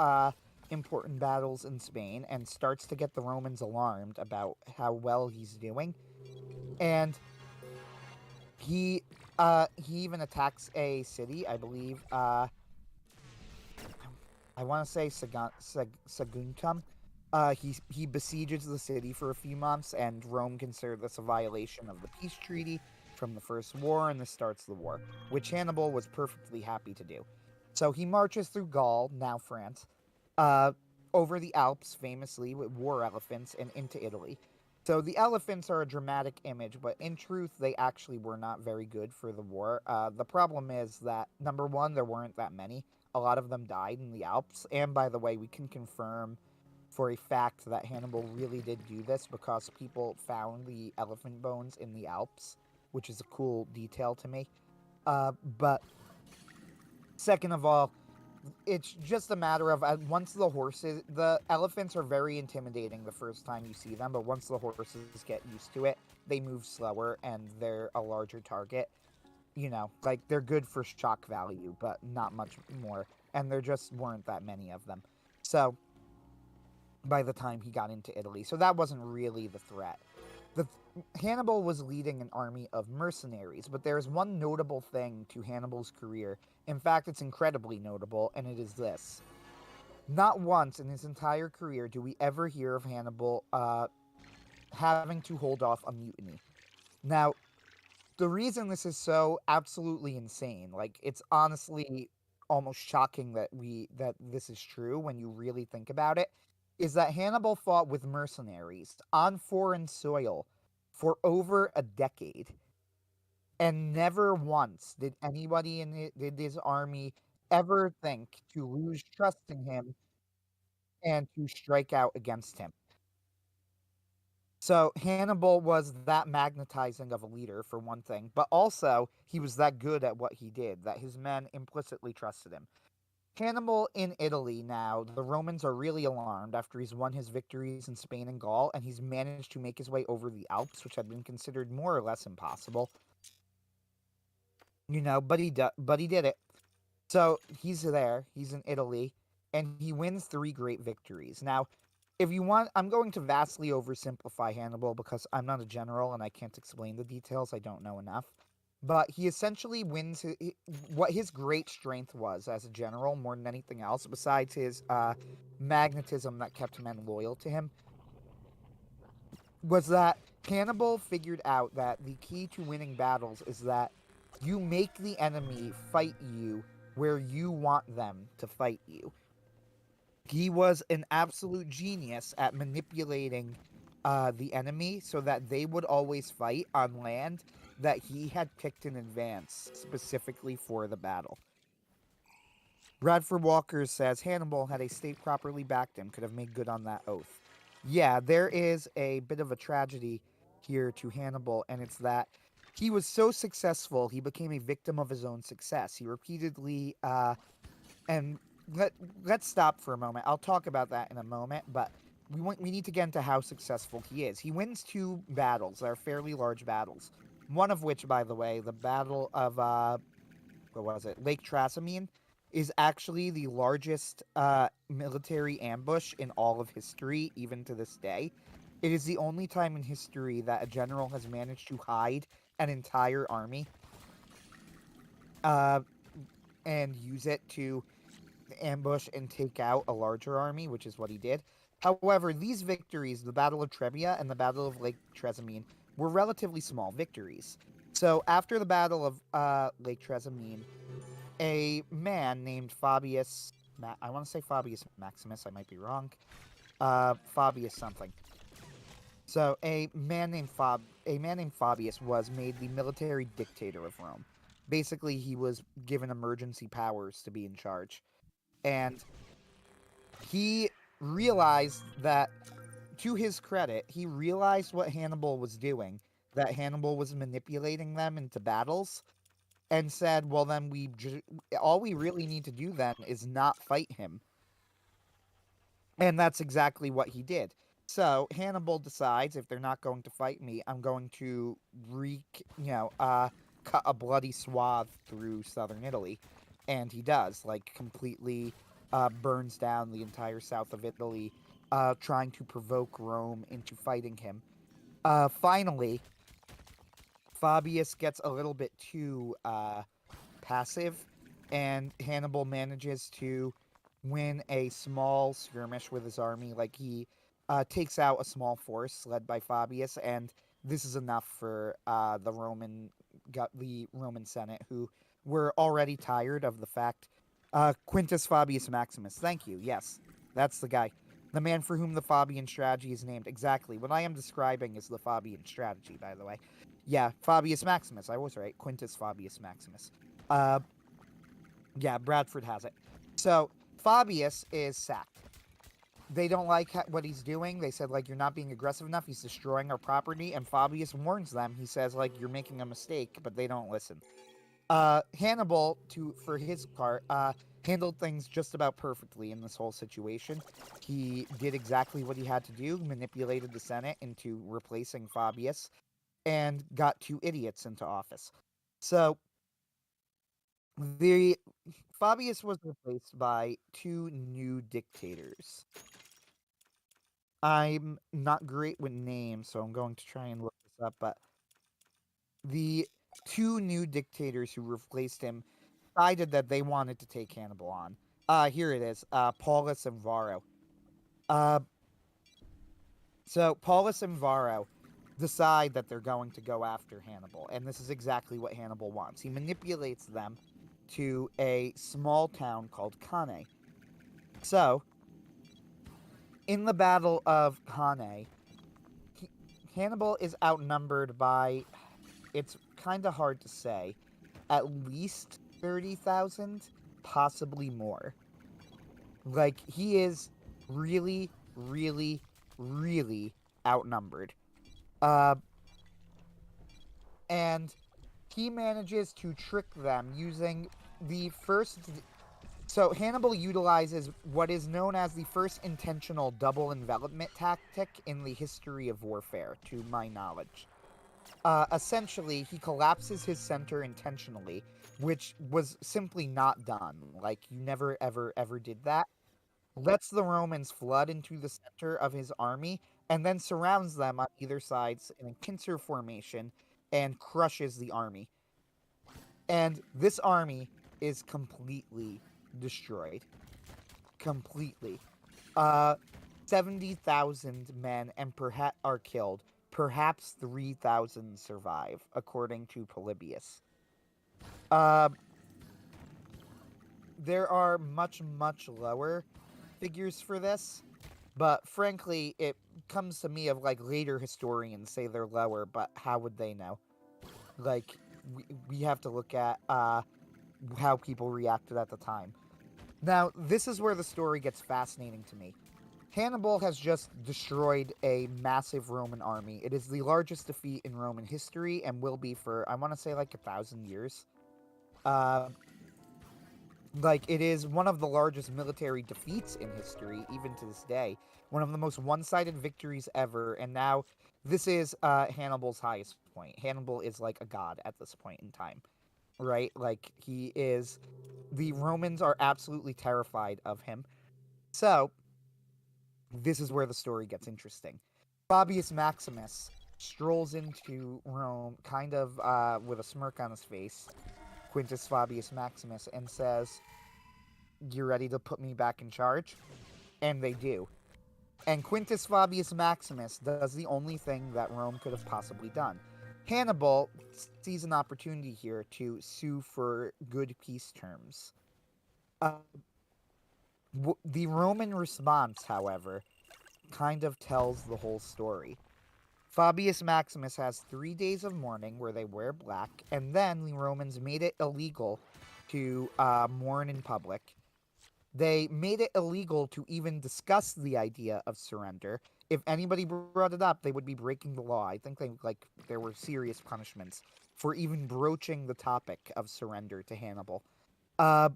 important battles in Spain, and starts to get the Romans alarmed about how well he's doing. And he even attacks a city, I believe. I want to say Saguntum. He besieges the city for a few months, and Rome considered this a violation of the peace treaty from the First War, and this starts the war, which Hannibal was perfectly happy to do. So he marches through Gaul, now France, uh, over the Alps, famously with war elephants, and into Italy. So the elephants are a dramatic image, but in truth, they actually were not very good for the war. The problem is that, number one, there weren't that many. A lot of them died in the Alps. And by the way, we can confirm for a fact that Hannibal really did do this because people found the elephant bones in the Alps, which is a cool detail to me. But second of all, it's just a matter of once the elephants are very intimidating the first time you see them, but once the horses get used to it, they move slower and they're a larger target. You know, like they're good for shock value, but not much more. And there just weren't that many of them. So by the time he got into Italy, so that wasn't really the threat. The Hannibal was leading an army of mercenaries, but there's one notable thing to Hannibal's career. In fact, it's incredibly notable, and it is this. Not once in his entire career do we ever hear of Hannibal having to hold off a mutiny. Now, the reason this is so absolutely insane, like it's honestly almost shocking that this is true when you really think about it, is that Hannibal fought with mercenaries on foreign soil for over a decade, and never once did anybody did his army ever think to lose trust in him and to strike out against him. So Hannibal was that magnetizing of a leader, for one thing, but also he was that good at what he did that his men implicitly trusted him. Hannibal in Italy now, the Romans are really alarmed after he's won his victories in Spain and Gaul, and he's managed to make his way over the Alps, which had been considered more or less impossible. You know, but he did it. So he's there, he's in Italy, and he wins three great victories. Now, if you want, I'm going to vastly oversimplify Hannibal because I'm not a general and I can't explain the details. I don't know enough. But he essentially wins what his great strength was as a general more than anything else, besides his magnetism that kept men loyal to him, was that Hannibal figured out that the key to winning battles is that you make the enemy fight you where you want them to fight you. He was an absolute genius at manipulating the enemy so that they would always fight on land that he had picked in advance specifically for the battle. Bradford Walker says Hannibal, had a state properly backed him, could have made good on that oath. Yeah, there is a bit of a tragedy here to Hannibal, and it's that he was so successful, he became a victim of his own success. He repeatedly and let's stop for a moment. I'll talk about that in a moment, but we need to get into how successful he is. He wins two battles that are fairly large battles. One of which, by the way, the Battle of what was it? Lake Trasimene, is actually the largest military ambush in all of history, even to this day. It is the only time in history that a general has managed to hide an entire army uh, and use it to ambush and take out a larger army, which is what he did. However, these victories, the Battle of Trebia and the Battle of Lake Trasimene, were relatively small victories. So after the Battle of Lake Trasimene, a man named Fabius, I want to say Fabius Maximus, I might be wrong, Fabius something. So a man named Fabius was made the military dictator of Rome. Basically, he was given emergency powers to be in charge, and he realized that, to his credit, he realized what Hannibal was doing, that Hannibal was manipulating them into battles, and said, well, then all we really need to do then is not fight him. And that's exactly what he did. So Hannibal decides, if they're not going to fight me, I'm going to cut a bloody swath through southern Italy. And he does, like, completely burns down the entire south of Italy, trying to provoke Rome into fighting him. Finally, Fabius gets a little bit too passive, and Hannibal manages to win a small skirmish with his army. Like, he takes out a small force led by Fabius, and this is enough for the Roman Senate, who were already tired of the fact. Quintus Fabius Maximus. Thank you. Yes, that's the guy. The man for whom the Fabian strategy is named. Exactly. What I am describing is the Fabian strategy, by the way. Yeah, Fabius Maximus. I was right. Quintus Fabius Maximus. Uh, yeah, Bradford has it. So Fabius is sacked. They don't like what he's doing. They said, like, you're not being aggressive enough. He's destroying our property. And Fabius warns them. He says, like, you're making a mistake, but they don't listen. Hannibal, for his part, handled things just about perfectly in this whole situation. He did exactly what he had to do, manipulated the Senate into replacing Fabius, and got two idiots into office. So the Fabius was replaced by two new dictators. I'm not great with names, so I'm going to try and look this up, but the two new dictators who replaced him decided that they wanted to take Hannibal on. Here it is. Paulus and Varro. Uh, so Paulus and Varro decide that they're going to go after Hannibal, and this is exactly what Hannibal wants. He manipulates them to a small town called Cannae. So, in the Battle of Cannae, Hannibal is outnumbered by, it's kind of hard to say, at least 30,000, possibly more. Like, he is really, really, really outnumbered. Uh, and he manages to trick them using the first. So Hannibal utilizes what is known as the first intentional double envelopment tactic in the history of warfare, to my knowledge. Essentially, he collapses his center intentionally, which was simply not done. Like, you never, ever, ever did that. Lets the Romans flood into the center of his army, and then surrounds them on either sides in a pincer formation and crushes the army. And this army is completely destroyed. Completely. Uh, 70,000 men and are killed. Perhaps 3,000 survive, according to Polybius. Uh, there are much, much lower figures for this, but frankly, it comes to me of, like, later historians say they're lower, but how would they know? Like, we have to look at how people reacted at the time. Now, this is where the story gets fascinating to me. Hannibal has just destroyed a massive Roman army. It is the largest defeat in Roman history and will be for, I want to say, like 1,000 years. Like, it is one of the largest military defeats in history, even to this day. One of the most one-sided victories ever, and now this is Hannibal's highest point. Hannibal is like a god at this point in time, right? Like, he is. The Romans are absolutely terrified of him. So, this is where the story gets interesting. Fabius Maximus strolls into Rome, kind of with a smirk on his face, Quintus Fabius Maximus, and says, "You ready to put me back in charge?" And they do. And Quintus Fabius Maximus does the only thing that Rome could have possibly done. Hannibal sees an opportunity here to sue for good peace terms. Uh, the Roman response, however, kind of tells the whole story. Fabius Maximus has 3 days of mourning where they wear black, and then the Romans made it illegal to mourn in public. They made it illegal to even discuss the idea of surrender. If anybody brought it up, they would be breaking the law. I think there were serious punishments for even broaching the topic of surrender to Hannibal. Uh,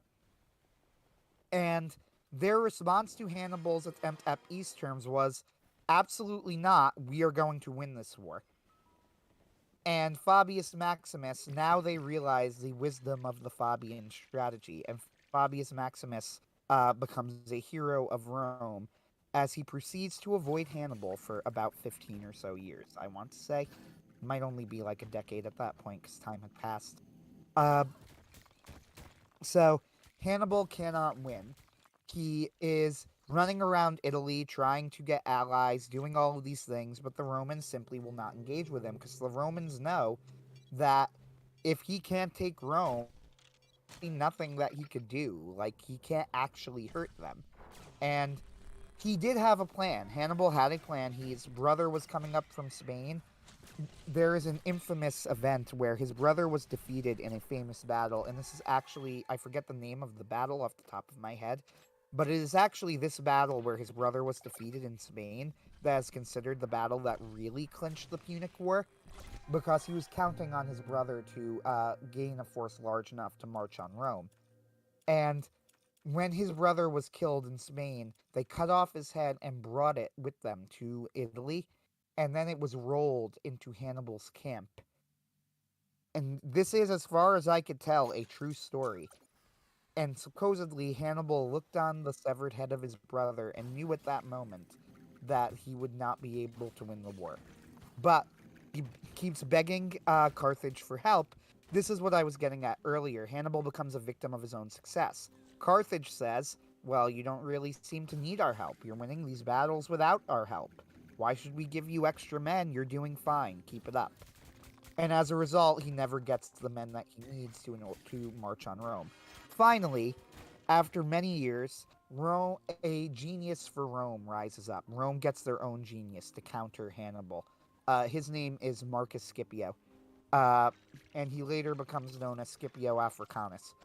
and their response to Hannibal's attempt at peace terms was absolutely not, we are going to win this war. And Fabius Maximus, now they realize the wisdom of the Fabian strategy, and Fabius Maximus becomes a hero of Rome as he proceeds to avoid Hannibal for about 15 or so years, I want to say. It might only be like a decade at that point because time had passed. Uh, so Hannibal cannot win. He is running around Italy trying to get allies, doing all of these things, but the Romans simply will not engage with him because the Romans know that if he can't take Rome, nothing that he could do. Like, he can't actually hurt them. And he did have a plan. Hannibal had a plan. His brother was coming up from Spain. There is an infamous event where his brother was defeated in a famous battle, and this is actually, I forget the name of the battle off the top of my head, but it is actually this battle where his brother was defeated in Spain that is considered the battle that really clinched the Punic War, because he was counting on his brother to gain a force large enough to march on Rome. And when his brother was killed in Spain, they cut off his head and brought it with them to Italy, and then it was rolled into Hannibal's camp. And this is, as far as I could tell, a true story. And supposedly, Hannibal looked on the severed head of his brother and knew at that moment that he would not be able to win the war. But he keeps begging Carthage for help. This is what I was getting at earlier. Hannibal becomes a victim of his own success. Carthage says, well, you don't really seem to need our help. You're winning these battles without our help. Why should we give you extra men? You're doing fine. Keep it up. And as a result, he never gets the men that he needs to march on Rome. Finally, after many years, Rome, a genius for Rome rises up. Rome gets their own genius to counter Hannibal. His name is Marcus Scipio, uh, and he later becomes known as Scipio Africanus.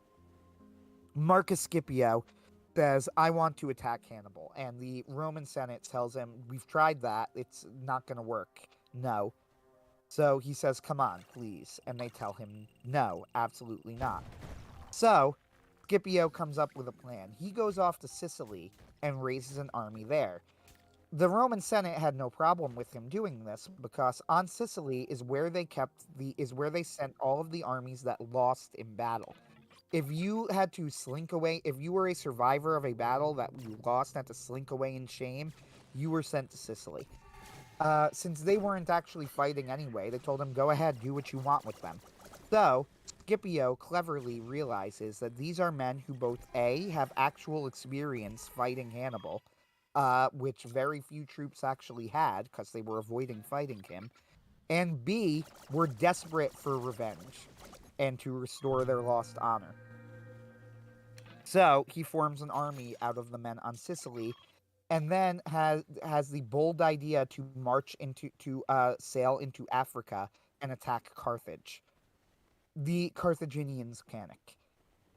Marcus Scipio says, I want to attack Hannibal. And the Roman Senate tells him, we've tried that. It's not going to work. No. So he says, come on, please. And they tell him, no, absolutely not. So Scipio comes up with a plan. He goes off to Sicily and raises an army there. The Roman Senate had no problem with him doing this because on Sicily is where they sent all of the armies that lost in battle. If you had to slink away, if you were a survivor of a battle that you lost and had to slink away in shame, you were sent to Sicily. Since they weren't actually fighting anyway, they told him, go ahead, do what you want with them. So, Scipio cleverly realizes that these are men who both A, have actual experience fighting Hannibal, which very few troops actually had because they were avoiding fighting him, and B, were desperate for revenge and to restore their lost honor. So, he forms an army out of the men on Sicily and then has the bold idea to march into to sail into Africa and attack Carthage. The Carthaginians panic,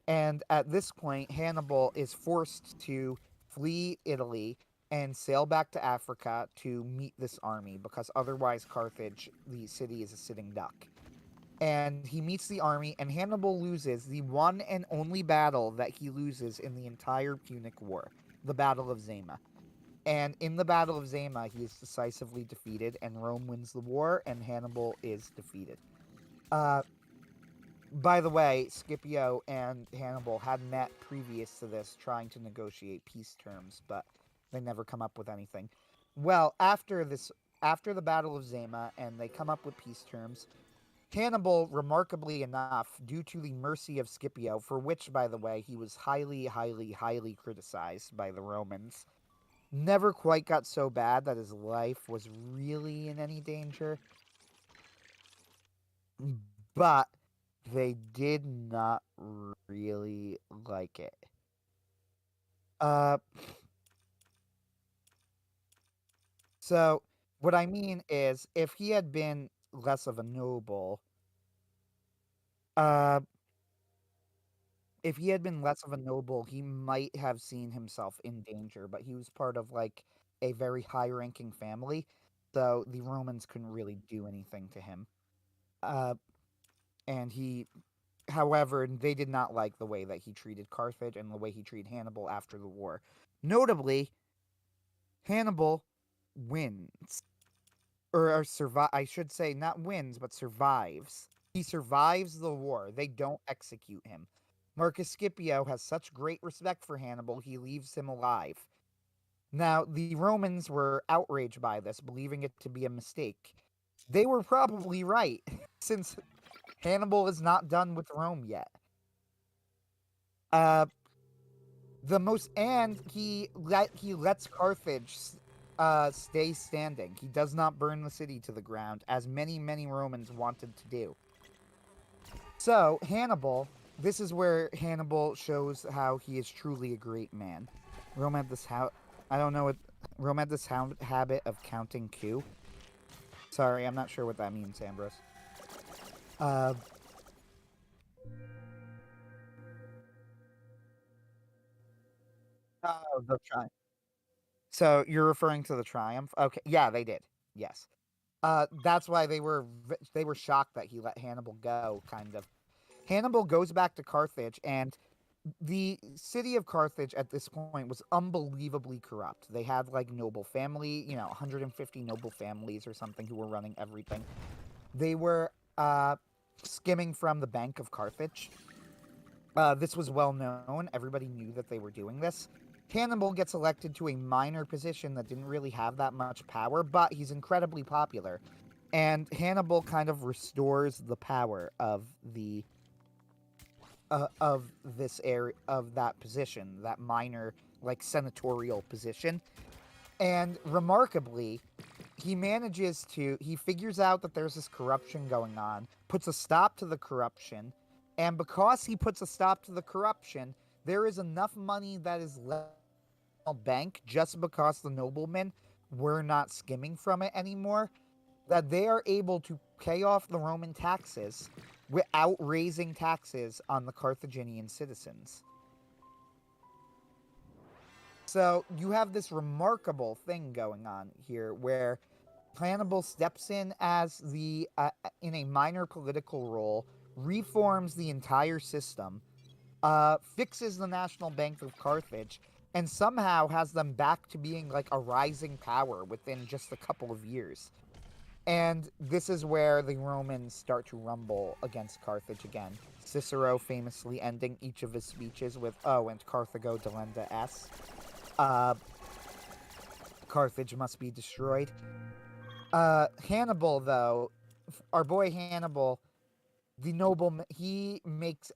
and at this point, Hannibal is forced to flee Italy and sail back to Africa to meet this army because otherwise, Carthage, the city, is a sitting duck. And he meets the army, and Hannibal loses the one and only battle that he loses in the entire Punic War, the Battle of Zama. And in the Battle of Zama, he is decisively defeated, and Rome wins the war, and Hannibal is defeated. Uh, by the way, Scipio and Hannibal had met previous to this, trying to negotiate peace terms, but they never come up with anything. Well, after the Battle of Zama, and they come up with peace terms, Hannibal, remarkably enough, due to the mercy of Scipio, for which, by the way, he was highly, highly, highly criticized by the Romans, never quite got so bad that his life was really in any danger. But they did not really like it. Uh, so what I mean is, if he had been less of a noble, uh, if he had been less of a noble, he might have seen himself in danger. But he was part of like a very high-ranking family, so the Romans couldn't really do anything to him. Uh, and he However, they did not like the way that he treated Carthage and the way he treated Hannibal after the war. Notably, Hannibal wins. Or survive, I should say, not wins, but survives. He survives the war. They don't execute him. Marcus Scipio has such great respect for Hannibal, he leaves him alive. Now, the Romans were outraged by this, believing it to be a mistake. They were probably right, since Hannibal is not done with Rome yet. Uh, he lets Carthage stay standing. He does not burn the city to the ground, as many Romans wanted to do. So Hannibal, this is where Hannibal shows how he is truly a great man. Rome had this I don't know what Rome had this habit of counting coup. Sorry, I'm not sure what that means, Ambrose. Uh, oh, the triumph. So you're referring to the triumph? Okay, yeah, they did. Yes. That's why they were shocked that he let Hannibal go. Kind of. Hannibal goes back to Carthage, and the city of Carthage at this point was unbelievably corrupt. They had like noble family, 150 noble families or something who were running everything. They were skimming from the Bank of Carthage. This was well known. Everybody knew that they were doing this. Hannibal gets elected to a minor position that didn't really have that much power, but he's incredibly popular. And Hannibal kind of restores the power of this area, of that position, that minor like senatorial position. And remarkably, he figures out that there's this corruption going on, puts a stop to the corruption, and because he puts a stop to the corruption, there is enough money that is left in the bank just because the noblemen were not skimming from it anymore, that they are able to pay off the Roman taxes without raising taxes on the Carthaginian citizens. So you have this remarkable thing going on here where Hannibal steps in as in a minor political role, reforms the entire system, fixes the National Bank of Carthage, and somehow has them back to being like a rising power within just a couple of years. And this is where the Romans start to rumble against Carthage again. Cicero famously ending each of his speeches with, "Oh, and Carthago delenda est." Uh, Carthage must be destroyed. Hannibal, though, our boy Hannibal, the nobleman, he makes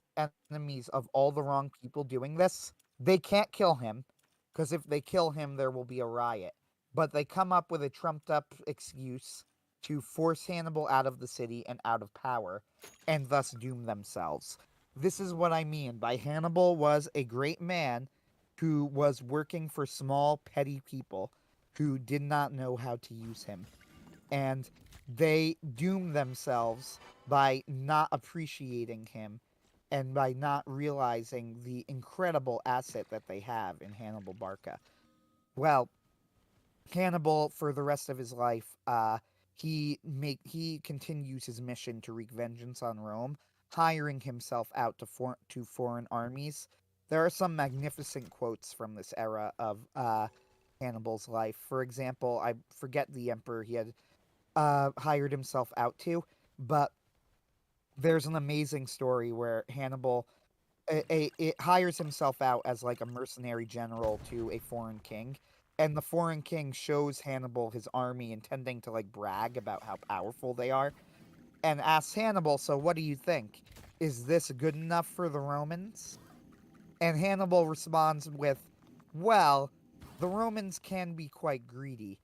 enemies of all the wrong people doing this. They can't kill him, because if they kill him, there will be a riot. But they come up with a trumped up excuse to force Hannibal out of the city and out of power, and thus doom themselves. This is what I mean by Hannibal was a great man who was working for small, petty people who did not know how to use him. And they doom themselves by not appreciating him and by not realizing the incredible asset that they have in Hannibal Barca. Well, Hannibal, for the rest of his life, he continues his mission to wreak vengeance on Rome, hiring himself out to foreign armies. There are some magnificent quotes from this era of Hannibal's life. For example, I forget the emperor he had hired himself out to, but there's an amazing story where Hannibal it hires himself out as like a mercenary general to a foreign king, and the foreign king shows Hannibal his army, intending to like brag about how powerful they are, and asks Hannibal, "So what do you think? Is this good enough for the Romans?" And Hannibal responds with, "Well, the Romans can be quite greedy.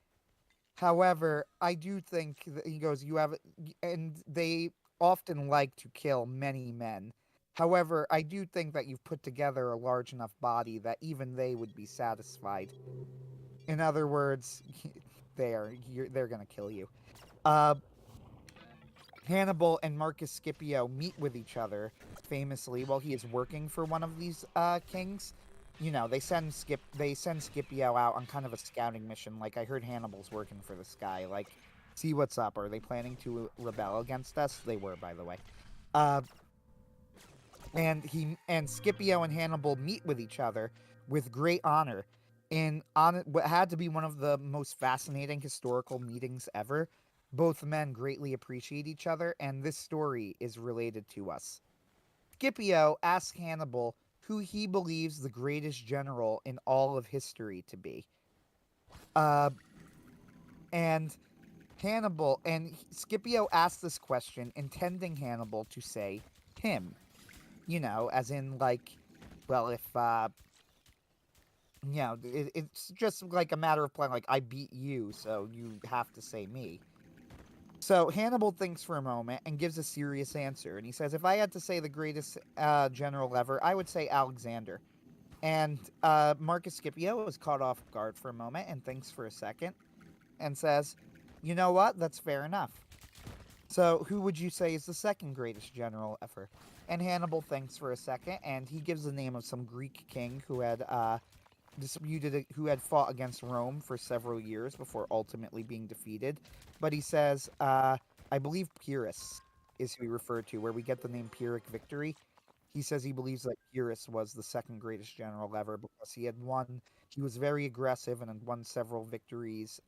However, I do think that he goes, you have, and they often like to kill many men. However, I do think that you've put together a large enough body that even they would be satisfied. In other words, they're gonna kill you. Uh, Hannibal and Marcus Scipio meet with each other famously while he is working for one of these kings. You know, they send Scipio out on kind of a scouting mission. Like, I heard Hannibal's working for this guy. Like, see what's up. Are they planning to rebel against us? They were, by the way. Uh, and Scipio and Hannibal meet with each other with great honor in on what had to be one of the most fascinating historical meetings ever. Both men greatly appreciate each other, and this story is related to us. Scipio asks Hannibal who he believes the greatest general in all of history to be. Uh, and Scipio asks this question, intending Hannibal to say him. You know, as in, like, well, if it's just like a matter of playing. Like, I beat you, so you have to say me. So Hannibal thinks for a moment and gives a serious answer, and he says, "If I had to say the greatest general ever, I would say Alexander." And Marcus Scipio is caught off guard for a moment and thinks for a second, and says, "You know what? That's fair enough. So who would you say is the second greatest general ever?" And Hannibal thinks for a second, and he gives the name of some Greek king who had fought against Rome for several years before ultimately being defeated. But he says, I believe Pyrrhus is who he referred to, where we get the name Pyrrhic victory. He says he believes that Pyrrhus was the second greatest general ever because he was very aggressive and had won several victories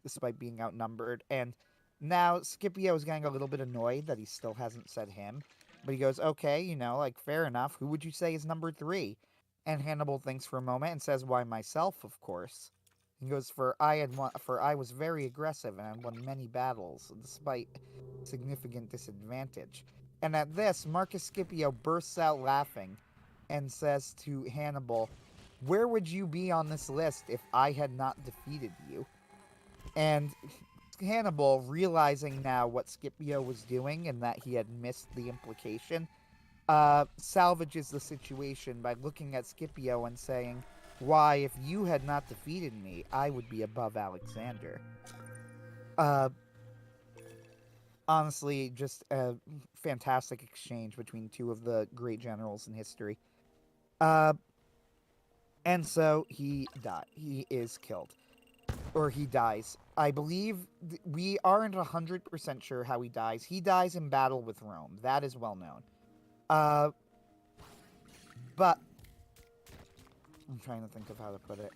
despite being outnumbered. And now Scipio is getting a little bit annoyed that he still hasn't said him. But he goes, okay, like, fair enough. Who would you say is number three? And Hannibal thinks for a moment and says, "Why, myself, of course." He goes, "For I was very aggressive and had won many battles, despite significant disadvantage." And at this, Marcus Scipio bursts out laughing and says to Hannibal, "Where would you be on this list if I had not defeated you?" And Hannibal, realizing now what Scipio was doing and that he had missed the implication, salvages the situation by looking at Scipio and saying, "Why, if you had not defeated me, I would be above Alexander." Uh, Honestly, just a fantastic exchange between two of the great generals in history. Uh, and so he died. He is killed. Or he dies. I believe we aren't 100% sure how he dies. He dies in battle with Rome. That is well known. Uh, but I'm trying to think of how to put it.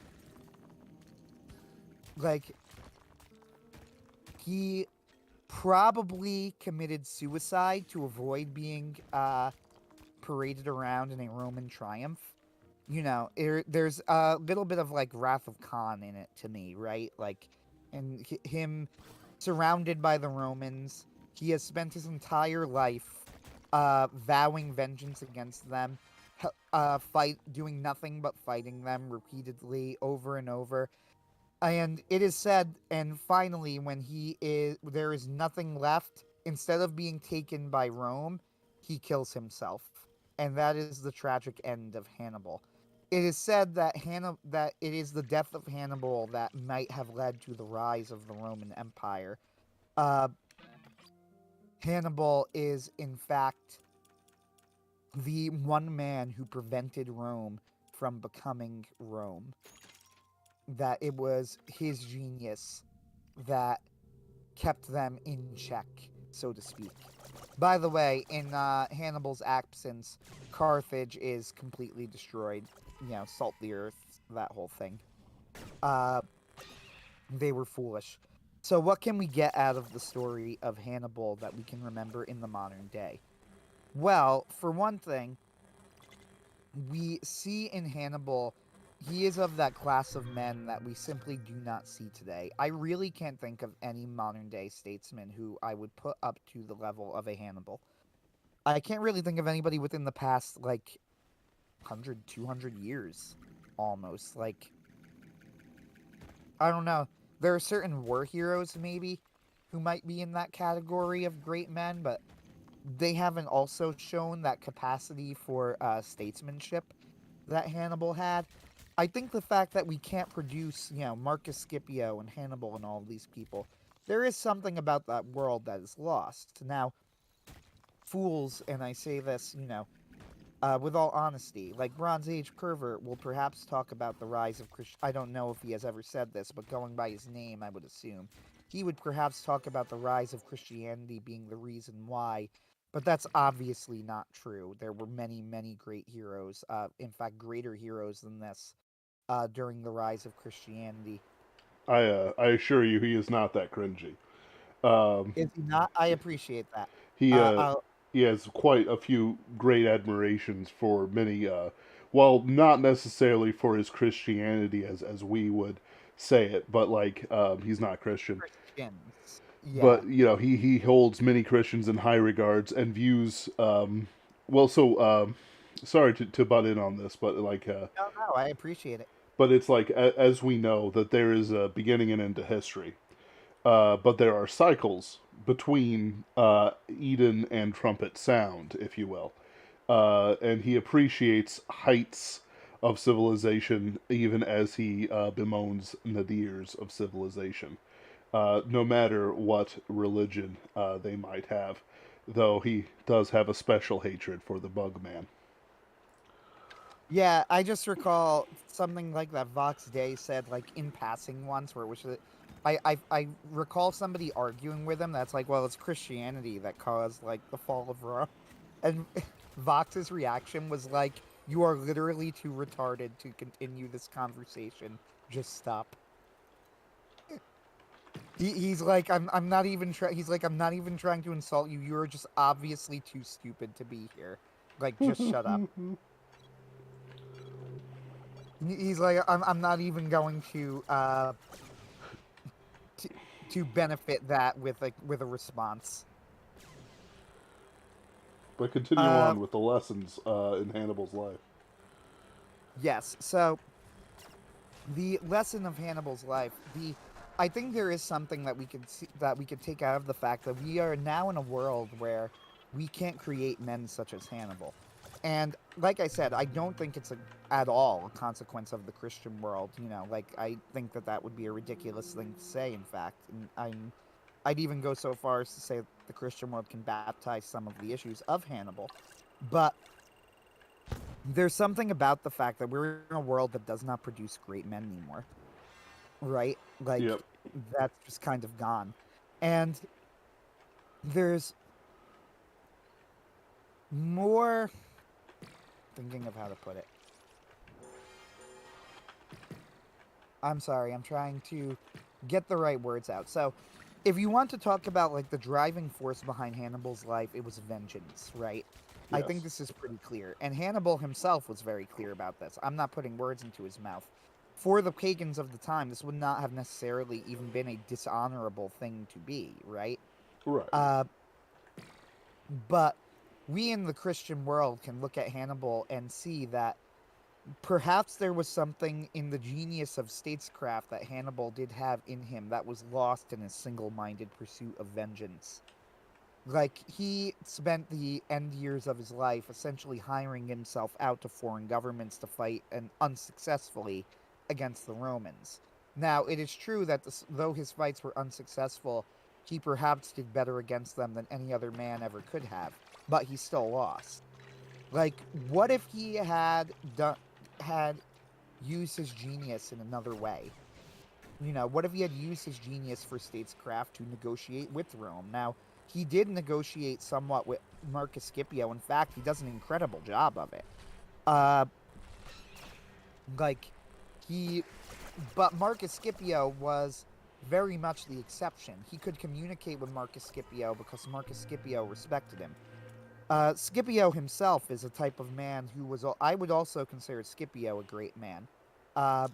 Like, he probably committed suicide to avoid being paraded around in a Roman triumph. There's a little bit of like Wrath of Khan in it to me, right? Like, and him surrounded by the Romans, he has spent his entire life vowing vengeance against them, doing nothing but fighting them repeatedly over and over. And it is said, and finally, there is nothing left. Instead of being taken by Rome, he kills himself, and that is the tragic end of Hannibal. It is said that it is the death of Hannibal that might have led to the rise of the Roman Empire. Uh, Hannibal is, in fact, the one man who prevented Rome from becoming Rome. That it was his genius that kept them in check, so to speak. By the way, in Hannibal's absence, Carthage is completely destroyed. Salt the earth, that whole thing. Uh, they were foolish. So, what can we get out of the story of Hannibal that we can remember in the modern day? Well, for one thing, we see in Hannibal, he is of that class of men that we simply do not see today. I really can't think of any modern day statesman who I would put up to the level of a Hannibal. I can't really think of anybody within the past, like, 100, 200 years, almost. Like, I don't know. There are certain war heroes, maybe, who might be in that category of great men, but they haven't also shown that capacity for statesmanship that Hannibal had. I think the fact that we can't produce, Marcus Scipio and Hannibal and all of these people, there is something about that world that is lost. Now, fools, and I say this, with all honesty, like Bronze Age pervert will perhaps talk about the rise of I don't know if he has ever said this, but going by his name, I would assume he would perhaps talk about the rise of Christianity being the reason why. But that's obviously not true. There were many, many great heroes. In fact, greater heroes than this during the rise of Christianity. I assure you, he is not that cringy. Um, Is he not? I appreciate that. he Uh, uh, I'll, he has quite a few great admirations for many. Well, not necessarily for his Christianity as we would say it, but like he's not Christian. Christians. But Yeah. he holds many Christians in high regards and views. Well, so sorry to butt in on this, but like No, no, I appreciate it. but it's like as we know that there is a beginning and end to history. But there are cycles between Eden and trumpet sound, if you will. And he appreciates heights of civilization even as he bemoans nadirs of civilization, no matter what religion they might have, though he does have a special hatred for the Bugman. Yeah, I just recall something like that Vox Day said, like in passing once, where it was. I recall somebody arguing with him. That's like, well, it's Christianity that caused like the fall of Rome, and Vox's reaction was like, "You are literally too retarded to continue this conversation. Just stop." He's like, I'm not even trying. He's like, I'm not even trying to insult you. You're just obviously too stupid to be here. Like, just shut up. He's like, I'm not even going to to benefit that with a response. But continue Uh on with the lessons in Hannibal's life. yes. So the lesson of Hannibal's life, the I think there is something that we could see, that we could take out of the fact that we are now in a world where we can't create men such as Hannibal. And like I said, I don't think it's at all a consequence of the Christian world. Like I think that that would be a ridiculous thing to say. In fact, and I'd even go so far as to say that the Christian world can baptize some of the issues of Hannibal. But there's something about the fact that we're in a world that does not produce great men anymore, right? Yep. Like that's just kind of gone. And there's more thinking of how to put it. I'm sorry, I'm trying to get the right words out. So, if you want to talk about like the driving force behind Hannibal's life, it was vengeance, right? I think Yes. this is pretty clear. And Hannibal himself was very clear about this. I'm not putting words into his mouth. For the pagans of the time, this would not have necessarily even been a dishonorable thing to be, right? Right. Uh, but we in the Christian world can look at Hannibal and see that perhaps there was something in the genius of statescraft that Hannibal did have in him that was lost in his single minded pursuit of vengeance. Like, he spent the end years of his life essentially hiring himself out to foreign governments to fight, and unsuccessfully, against the Romans. Now, it is true that though his fights were unsuccessful, he perhaps did better against them than any other man ever could have, but he still lost. Like, what if he had used his genius in another way? What if he had used his genius for statescraft to negotiate with Rome? Now, he did negotiate somewhat with Marcus Scipio. In fact, he does an incredible job of it. Uh, like he, but Marcus Scipio was very much the exception. He could communicate with Marcus Scipio because Marcus Scipio respected him. Scipio himself is a type of man who was. I would also consider Scipio a great man. Uh,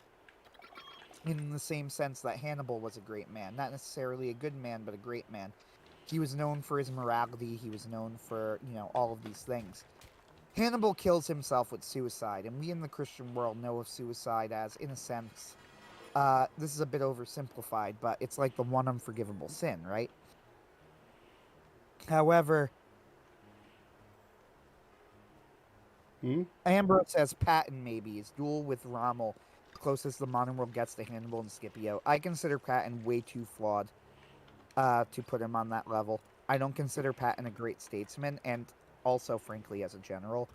in the same sense that Hannibal was a great man. Not necessarily a good man, but a great man. He was known for his morality, he was known for, all of these things. Hannibal kills himself with suicide, and we in the Christian world know of suicide as, in a sense, This is a bit oversimplified, but it's like the one unforgivable sin, right? However, Hmm? Ambrose says Patton maybe is duel with Rommel, closest the modern world gets to Hannibal and Scipio. I consider Patton way too flawed to put him on that level. I don't consider Patton a great statesman, and also, frankly, as a general,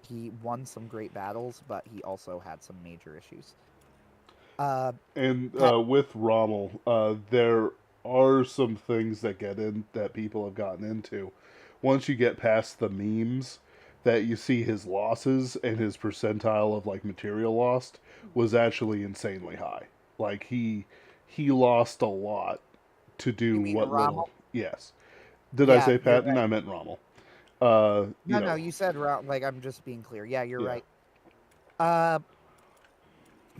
he won some great battles, but he also had some major issues. Uh, And Pat, with Rommel, there are some things that get in that people have gotten into. Once you get past the memes, that you see his losses and his percentile of like material lost was actually insanely high. Like he lost a lot to do you mean what little. Rommel? Yes. Did I Yeah, say you're Patton? right. I meant Rommel. You No, no, know, you said like I'm just being clear. Yeah, you're yeah. right. Uh,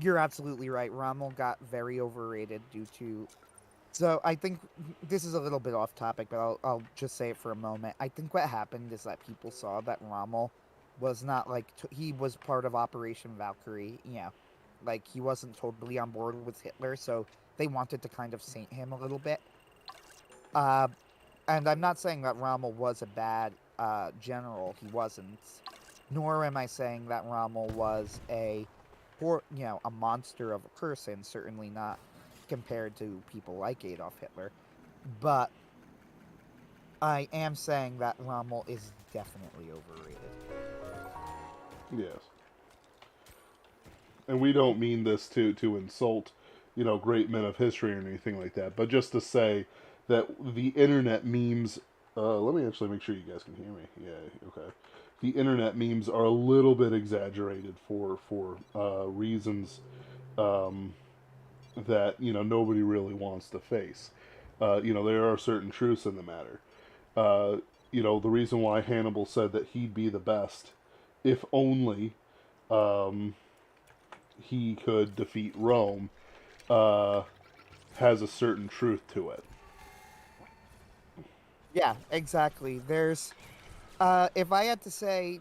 you're absolutely right. Rommel got very overrated due to. So I think this is a little bit off topic, but I'll just say it for a moment. I think what happened is that people saw that Rommel was not like he was part of Operation Valkyrie. Like he wasn't totally on board with Hitler, so they wanted to kind of saint him a little bit. Uh, and I'm not saying that Rommel was a bad general. He wasn't. Nor am I saying that Rommel was a monster of a person. Certainly not compared to people like Adolf Hitler. But I am saying that Rommel is definitely overrated. Yes. And we don't mean this to insult, great men of history or anything like that, but just to say that the internet memes. Let me actually make sure you guys can hear me. Yeah, okay. The internet memes are a little bit exaggerated for reasons um, that nobody really wants to face. There are certain truths in the matter. Uh, the reason why Hannibal said that he'd be the best, if only um, he could defeat Rome, uh, has a certain truth to it. Yeah, exactly. If I had to say,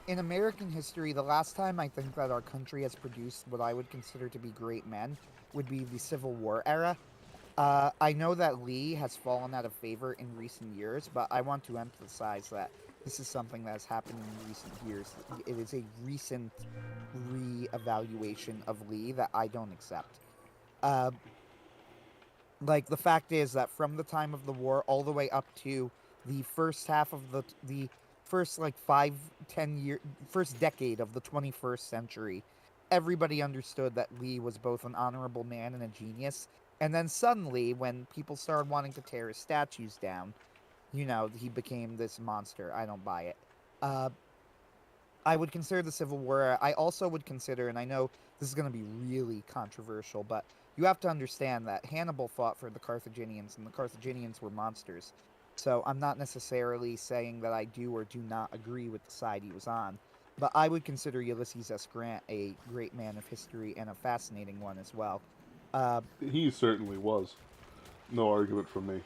in American history, the last time I think that our country has produced what I would consider to be great men would be the Civil War era. I know that Lee has fallen out of favor in recent years, but I want to emphasize that this is something that has happened in recent years. It is a recent re-evaluation of Lee that I don't accept. Uh, like the fact is that from the time of the war all the way up to the first half of the first like 5-10 year first decade of the 21st century, everybody understood that Lee was both an honorable man and a genius. And then suddenly when people started wanting to tear his statues down, he became this monster. I don't buy it. uh I would consider the Civil War. I also would consider, and I know this is going to be really controversial, but you have to understand that Hannibal fought for the Carthaginians, and the Carthaginians were monsters. So I'm not necessarily saying that I do or do not agree with the side he was on, but I would consider Ulysses S. Grant a great man of history and a fascinating one as well. Uh, He certainly was. No argument from me.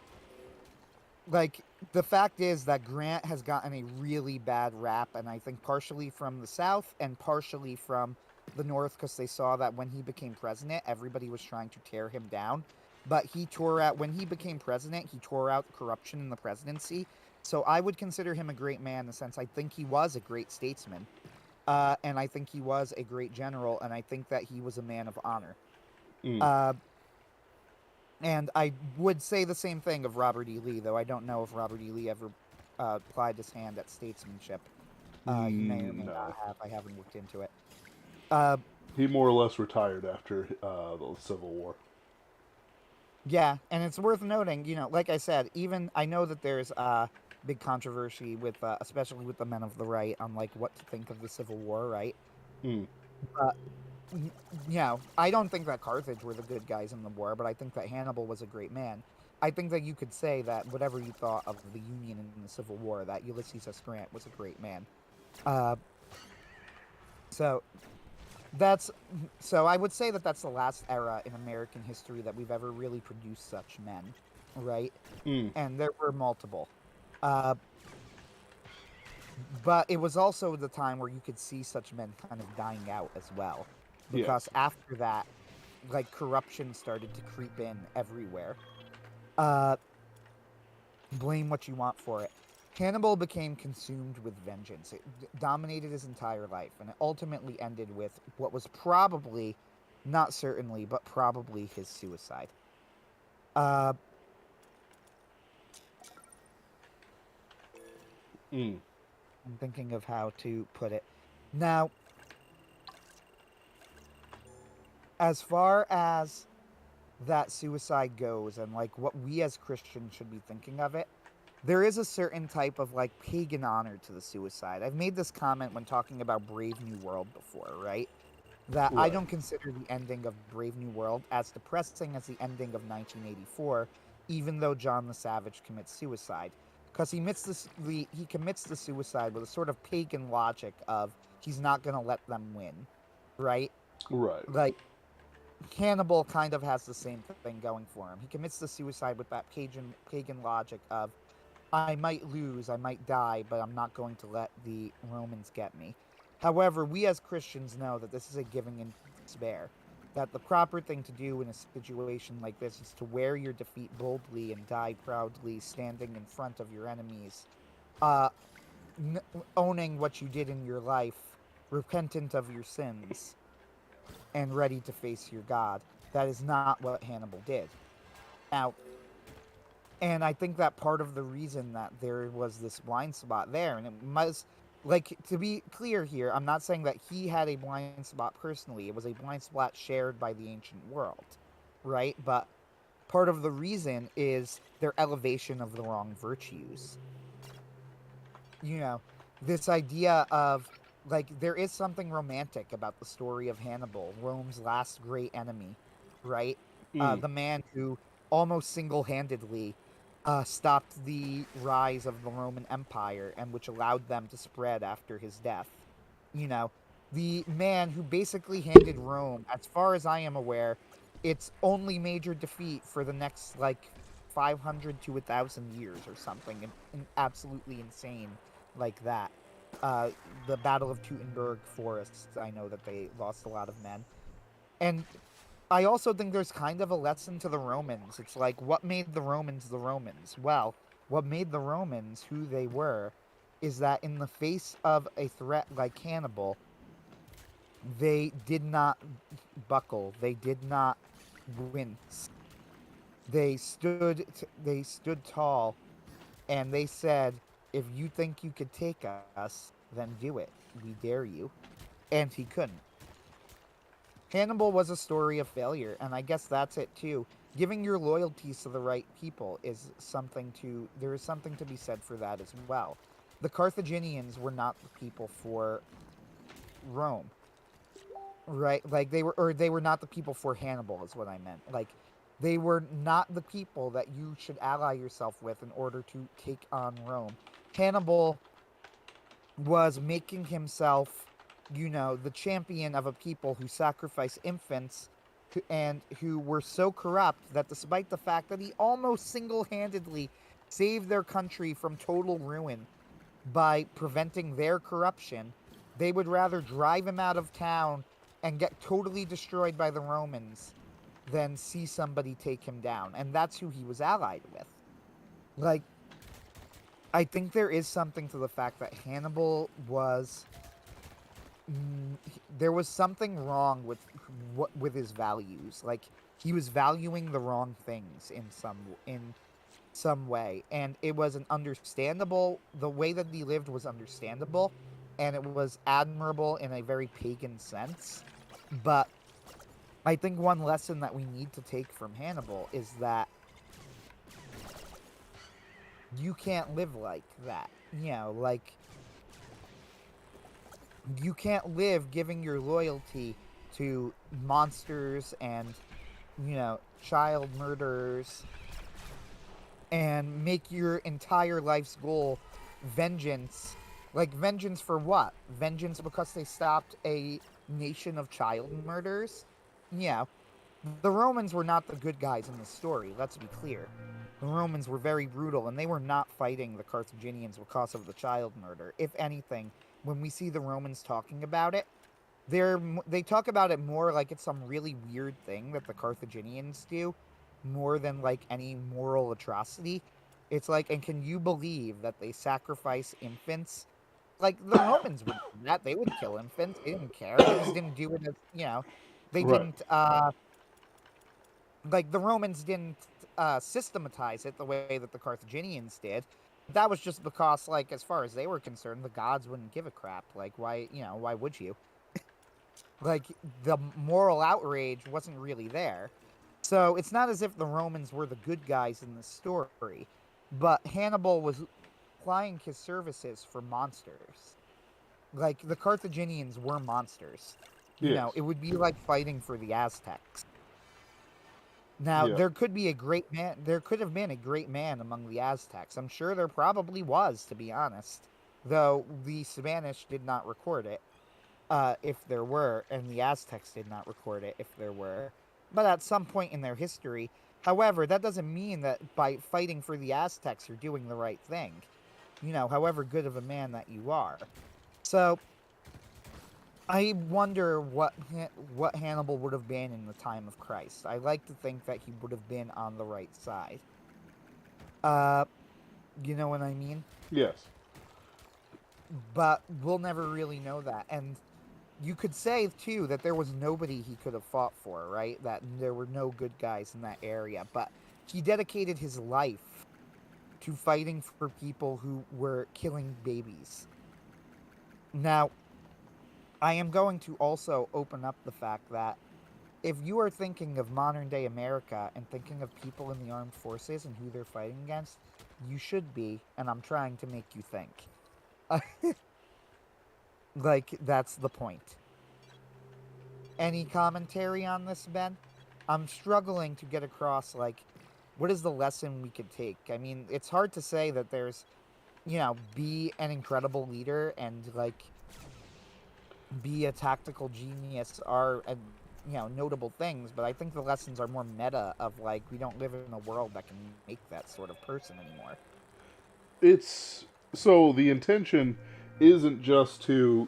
like the fact is that Grant has gotten a really bad rap, and I think partially from the South and partially from the North because they saw that when he became president, everybody was trying to tear him down. But he tore out when he became president, he tore out corruption in the presidency. So I would consider him a great man in the sense I think he was a great statesman, and I think he was a great general, and I think that he was a man of honor. Mm. Uh, and I would say the same thing of Robert E. Lee, though I don't know if Robert E. Lee ever applied his hand at statesmanship. He may or may not No. have. I haven't looked into it. Uh, He more or less retired after the Civil War. yeah, and it's worth noting, like I said, even I know that there's big controversy with, especially with the men of the right, on like what to think of the Civil War, right? Mm. But I don't think that Carthage were the good guys in the war, but I think that Hannibal was a great man. I think that you could say that whatever you thought of the Union in the Civil War, that Ulysses S. Grant was a great man. Uh, so that's so I would say that that's the last era in American history that we've ever really produced such men, right? Mm. And there were multiple. Uh, but it was also the time where you could see such men kind of dying out as well, because Yes. after that like corruption started to creep in everywhere. Uh, blame what you want for it. Hannibal became consumed with vengeance. It dominated his entire life, and it ultimately ended with what was probably, not certainly, but probably his suicide. Uh, Mm. I'm thinking of how to put it. Now, as far as that suicide goes, and like what we as Christians should be thinking of it, there is a certain type of like pagan honor to the suicide. I've made this comment when talking about Brave New World before, right? That I Right. don't consider the ending of Brave New World as depressing as the ending of 1984, even though John the Savage commits suicide, because he commits the suicide with a sort of pagan logic of he's not going to let them win, right? Right. Like Hannibal kind of has the same thing going for him. He commits the suicide with that pagan logic of I might lose, I might die, but I'm not going to let the Romans get me. However, we as Christians know that this is a giving in despair. That the proper thing to do in a situation like this is to wear your defeat boldly and die proudly, standing in front of your enemies, uh, n- owning what you did in your life, repentant of your sins, and ready to face your God. That is not what Hannibal did. Now, and I think that part of the reason that there was this blind spot there, and it must, like, to be clear here, I'm not saying that he had a blind spot personally. It was a blind spot shared by the ancient world, right? But part of the reason is their elevation of the wrong virtues. You know, this idea of, like, there is something romantic about the story of Hannibal, Rome's last great enemy, right? Mm. The man who almost single handedly stopped the rise of the Roman Empire and which allowed them to spread after his death. You know, the man who basically handed Rome, as far as I am aware, its only major defeat for the next, like, 500 to 1,000 years or something, and absolutely insane like that. Uh, the Battle of Teutoburg Forests, I know that they lost a lot of men. And I also think there's kind of a lesson to the Romans. It's like, what made the Romans the Romans? Well, what made the Romans who they were is that in the face of a threat like Hannibal, they did not buckle. They did not wince. They stood tall, and they said, "If you think you could take us, then do it. We dare you." And he couldn't. Hannibal was a story of failure, and I guess that's it too. Giving your loyalties to the right people is something to there is something to be said for that as well. The Carthaginians were not the people for Rome, right? Like they were not the people for Hannibal is what I meant. Like they were not the people that you should ally yourself with in order to take on Rome. Hannibal was making himself, the champion of a people who sacrifice infants and who were so corrupt that despite the fact that he almost single handedly saved their country from total ruin by preventing their corruption, they would rather drive him out of town and get totally destroyed by the Romans than see somebody take him down. And that's who he was allied with. Like, I think there is something to the fact that Hannibal was there was something wrong with his values. Like he was valuing the wrong things in some way, and it was an understandable. The way that he lived was understandable, and it was admirable in a very pagan sense. But I think one lesson that we need to take from Hannibal is that you can't live like that. Like you can't live giving your loyalty to monsters and child murderers and make your entire life's goal vengeance. Like vengeance for what? Vengeance because they stopped a nation of child murderers? Yeah. The Romans were not the good guys in the story, let's be clear. The Romans were very brutal and they were not fighting the Carthaginians because of the child murder. If anything, when we see the Romans talking about it, they talk about it more like it's some really weird thing that the Carthaginians do, more than like any moral atrocity. It's like, and can you believe that they sacrifice infants? Like the Romans would do that. They would kill infants. They didn't care. They just didn't do it as, they Right. didn't like the Romans didn't systematize it the way that the Carthaginians did. That was just because, like, as far as they were concerned, the gods wouldn't give a crap. Like, why, why would you? Like, the moral outrage wasn't really there. So it's not as if the Romans were the good guys in the story, but Hannibal was applying his services for monsters. Like, the Carthaginians were monsters. Yes. It would be like fighting for the Aztecs. Now, Yeah. there could be a great man. There could have been a great man among the Aztecs. I'm sure there probably was, to be honest. Though the Spanish did not record it, if there were, and the Aztecs did not record it, if there were. But at some point in their history, however, that doesn't mean that by fighting for the Aztecs, you're doing the right thing. However good of a man that you are. So, I wonder what Hannibal would have been in the time of Christ. I like to think that he would have been on the right side. Uh, you know what I mean? Yes. But we'll never really know that. And you could say too that there was nobody he could have fought for, right? That there were no good guys in that area, but he dedicated his life to fighting for people who were killing babies. Now, I am going to also open up the fact that if you are thinking of modern day America and thinking of people in the armed forces and who they're fighting against, you should be, and I'm trying to make you think. Like, that's the point. Any commentary on this, Ben? I'm struggling to get across, like, what is the lesson we could take? I mean, it's hard to say that there's, be an incredible leader and, like, be a tactical genius are, notable things, but I think the lessons are more meta of, like, we don't live in a world that can make that sort of person anymore. It's so the intention isn't just to,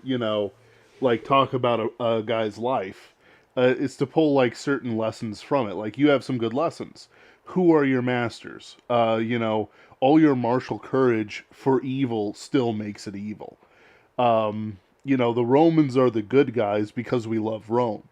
like talk about a guy's life. It's to pull like certain lessons from it. Like you have some good lessons. Who are your masters? All your martial courage for evil still makes it evil. The Romans are the good guys because we love Rome.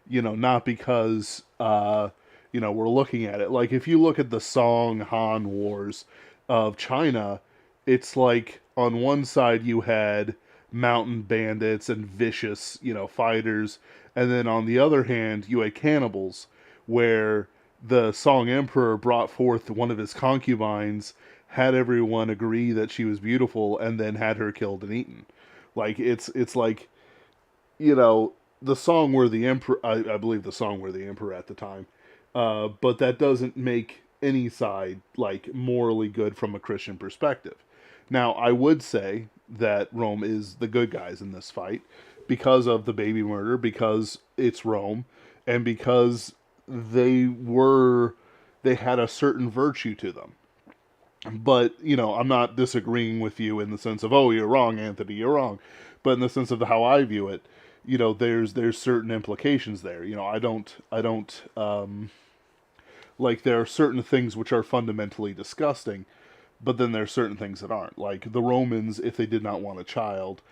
Not because we're looking at it. Like if you look at the Song Han Wars of China, it's like on one side you had mountain bandits and vicious, fighters, and then on the other hand you had cannibals, where the Song Emperor brought forth one of his concubines, had everyone agree that she was beautiful, and then had her killed and eaten. Like it's like you know the song where the emperor, I believe the song where the emperor at the time, but that doesn't make any side like morally good from a Christian perspective. Now, I would say that Rome is the good guys in this fight because of the baby murder, because it's Rome, and because they were they had a certain virtue to them. But I'm not disagreeing with you in the sense of, oh, you're wrong, Anthony, you're wrong, but in the sense of how I view it, there's certain implications there. I don't like there are certain things which are fundamentally disgusting, but then there are certain things that aren't. Like the Romans, if they did not want a child,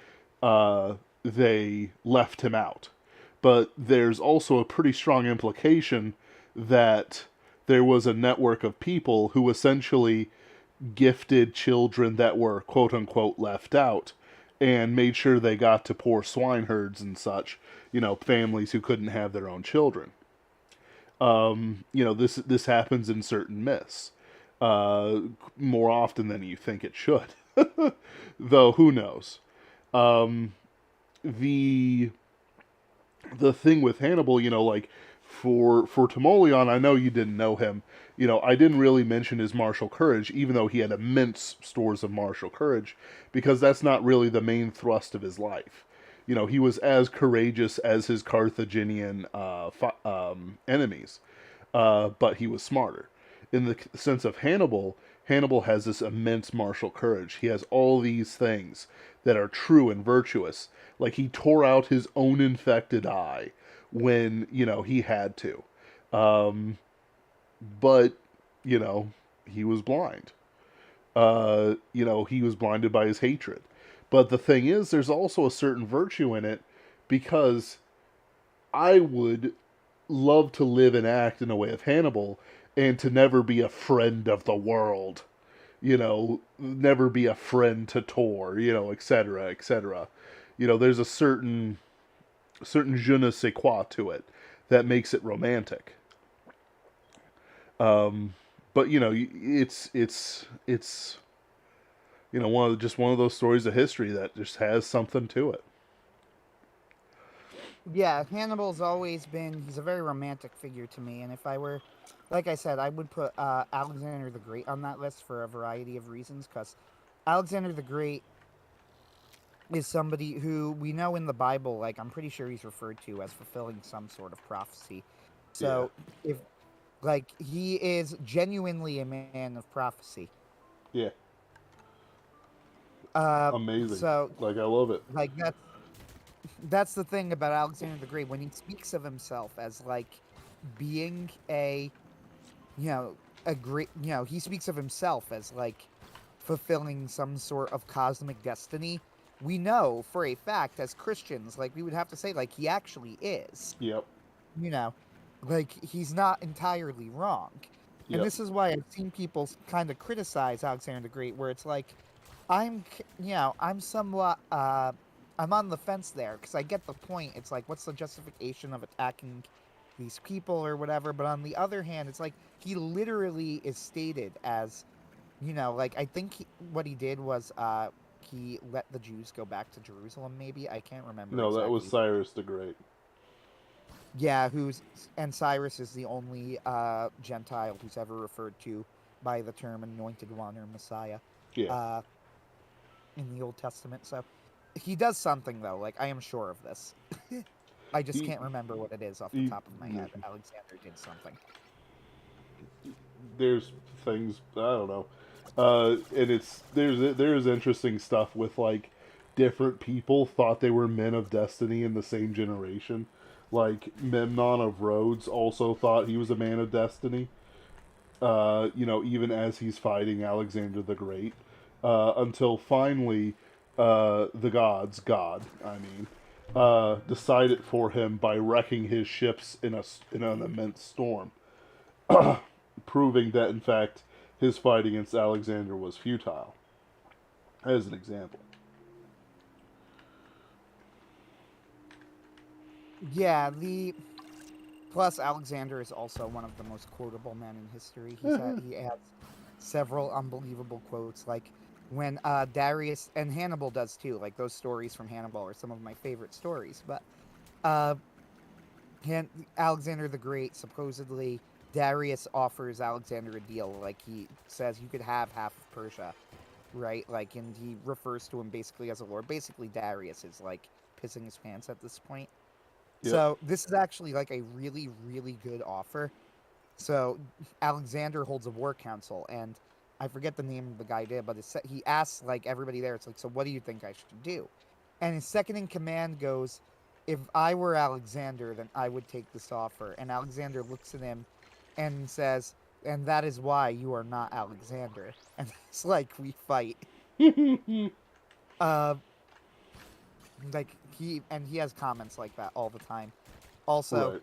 they left him out. But there's also a pretty strong implication that there was a network of people who essentially gifted children that were quote unquote left out and made sure they got to poor swineherds and such, families who couldn't have their own children. This happens in certain myths, uh, more often than you think it should. Though who knows? Um, the the thing with Hannibal, like for Timoleon, I know you didn't know him. I didn't really mention his martial courage, even though he had immense stores of martial courage, because that's not really the main thrust of his life. He was as courageous as his Carthaginian enemies, but he was smarter. in the sense of Hannibal, Hannibal has this immense martial courage. He has all these things that are true and virtuous. Like he tore out his own infected eye when, he had to. Um, but, you know, he was blind. He was blinded by his hatred. But the thing is, there's also a certain virtue in it because I would love to live and act in a way of Hannibal and to never be a friend of the world, never be a friend to Tor, etc., etc. There's a certain je ne sais quoi to it that makes it romantic. Um, but it's one of those stories of history that just has something to it. Yeah, Hannibal's always been, he's a very romantic figure to me. And if I were, like I said, I would put Alexander the Great on that list for a variety of reasons. Because Alexander the Great is somebody who we know in the Bible, like, I'm pretty sure he's referred to as fulfilling some sort of prophecy. Yeah, So, if, like, he is genuinely a man of prophecy. yeah, Uh, amazing. so, Like I love it. like, that's the thing about Alexander the Great. When he speaks of himself as, like, being a great, he speaks of himself as, like, fulfilling some sort of cosmic destiny. We know for a fact as Christians, like, we would have to say, like, he actually is. Yep, You know, like, he's not entirely wrong. And yep. this is why I've seen people kind of criticize Alexander the Great, where it's like, I'm somewhat, I'm on the fence there because I get the point. It's like, what's the justification of attacking these people or whatever? But on the other hand, it's like he literally is stated as, like, I think what he did was he let the Jews go back to Jerusalem. Maybe I can't remember No, that was exactly. Cyrus the Great. Yeah, and Cyrus is the only Gentile who's ever referred to by the term Anointed One or Messiah. Yeah, Uh, in the Old Testament. So he does something though. Like I am sure of this. I just he can't remember what it is off the he. top of my head. Alexander did something. There's things I don't know, and there's interesting stuff with like different people thought they were men of destiny in the same generation. Like Memnon of Rhodes also thought he was a man of destiny. Even as he's fighting Alexander the Great, until finally the gods, God, I mean, decide it for him by wrecking his ships in an immense storm, proving that in fact his fight against Alexander was futile. As an example. Yeah, the plus Alexander is also one of the most quotable men in history. He has several unbelievable quotes, like when Darius and Hannibal does too. Like those stories from Hannibal are some of my favorite stories. But uh, Alexander the Great supposedly Darius offers Alexander a deal. Like he says, you could have half of Persia, right? Like, and he refers to him basically as a lord. Basically, Darius is like pissing his pants at this point. Yep. So this is actually like a really, really good offer. So Alexander holds a war council, and I forget the name of the guy did, but he asks like everybody there. It's like, so what do you think I should do? And his second in command goes, if I were Alexander, then I would take this offer. And Alexander looks at him and says, and that is why you are not Alexander. And it's like we fight. Uh, like he has comments like that all the time. Also, Right.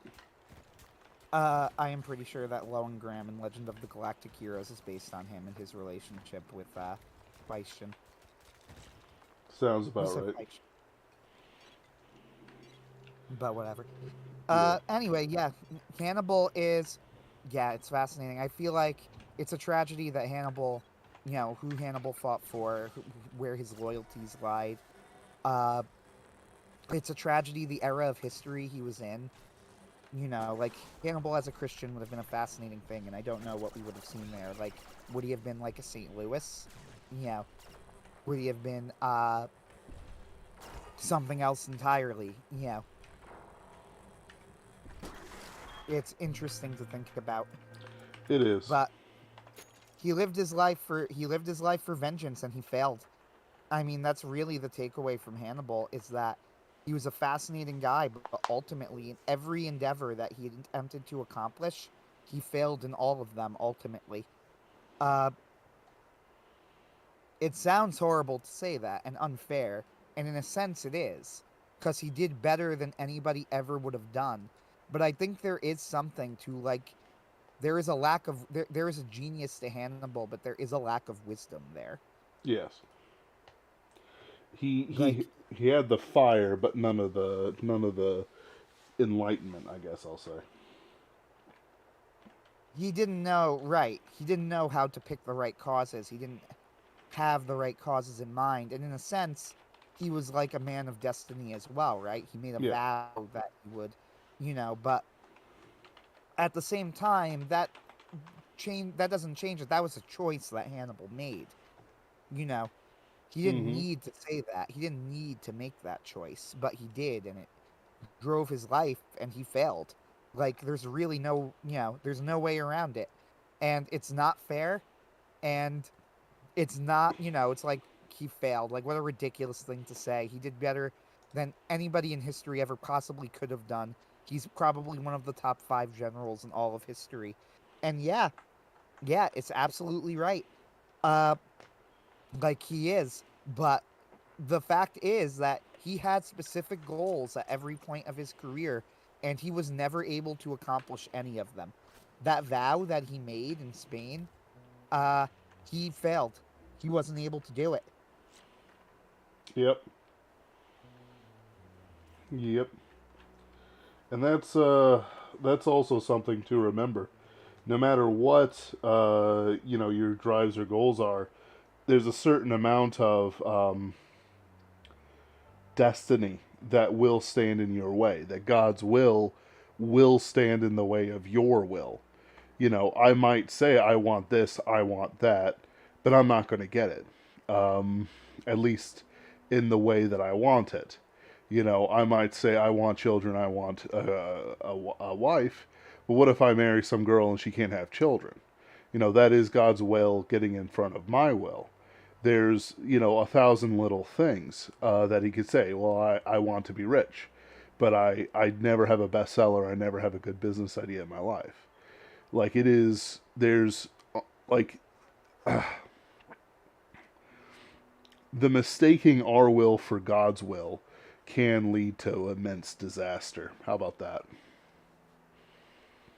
I am pretty sure that Lowengram in Legend of the Galactic Heroes is based on him and his relationship with Weisschen. Sounds Who about said right. Weisschen? But whatever. Yeah. Anyway, yeah, Hannibal is, yeah, it's fascinating. I feel like it's a tragedy that Hannibal, who Hannibal fought for, where his loyalties lied. Uh, it's a tragedy the era of history he was in. Like Hannibal as a Christian would have been a fascinating thing, and I don't know what we would have seen there. Like, would he have been like a St. Louis? Would he have been something else entirely? It's interesting to think about. It is. But he lived his life for vengeance, and he failed. I mean, that's really the takeaway from Hannibal, is that he was a fascinating guy, but ultimately, in every endeavor that he attempted to accomplish, he failed in all of them. Ultimately, uh, it sounds horrible to say that and unfair, and in a sense, it is, because he did better than anybody ever would have done. But I think there is something to, like, there is a lack of there is a genius to Hannibal, but there is a lack of wisdom there. Yes. He Like, he he had the fire, but none of the enlightenment, I guess I'll say. he didn't know, right, he didn't know how to pick the right causes. He didn't have the right causes in mind, and in a sense, he was like a man of destiny as well, right? He made a Yeah. vow that he would, but at the same time, that doesn't change it. That was a choice that Hannibal made. You know, he didn't Mm-hmm. need to say that. He didn't need to make that choice, but he did, and it drove his life, and he failed. Like, there's no way around it. And it's not fair, and it's not, it's like he failed. Like, what a ridiculous thing to say. He did better than anybody in history ever possibly could have done. He's probably one of the top 5 generals in all of history. And yeah, it's absolutely right. Uh, like, he is, but the fact is that he had specific goals at every point of his career, and he was never able to accomplish any of them. That vow that he made in Spain, uh, he failed. He wasn't able to do it. Yep. Yep. And that's also something to remember. No matter what your drives or goals are, there's a certain amount of destiny that will stand in your way. That God's will stand in the way of your will. I might say I want this, I want that, but I'm not going to get it. At least in the way that I want it. I might say I want children, I want a wife, but what if I marry some girl and she can't have children? That is God's will getting in front of my will. There's, 1,000 little things that he could say. Well, I want to be rich, but I never have a bestseller. I never have a good business idea in my life. Like it is, there's like the mistaking our will for God's will can lead to immense disaster. How about that?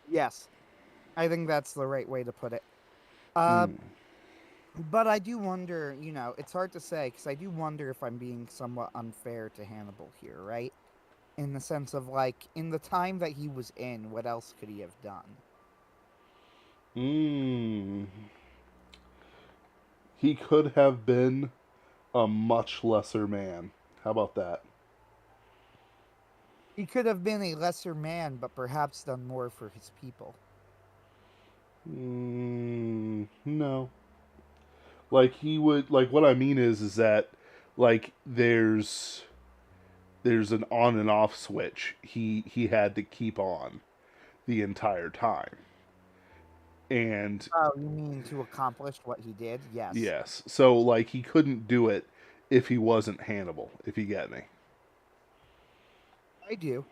Yes, I think that's the right way to put it. Uh, Mm. but I do wonder, it's hard to say, because I do wonder if I'm being somewhat unfair to Hannibal here, right? In the sense of, like, in the time that he was in, what else could he have done? Mm. He could have been a much lesser man. How about that? He could have been a lesser man, but perhaps done more for his people. No. Like he would like what I mean is that like there's an on and off switch he had to keep on the entire time. And Oh, you mean to accomplish what he did? Yes, yes, so like he couldn't do it if he wasn't Hannibal, if you get me. I do.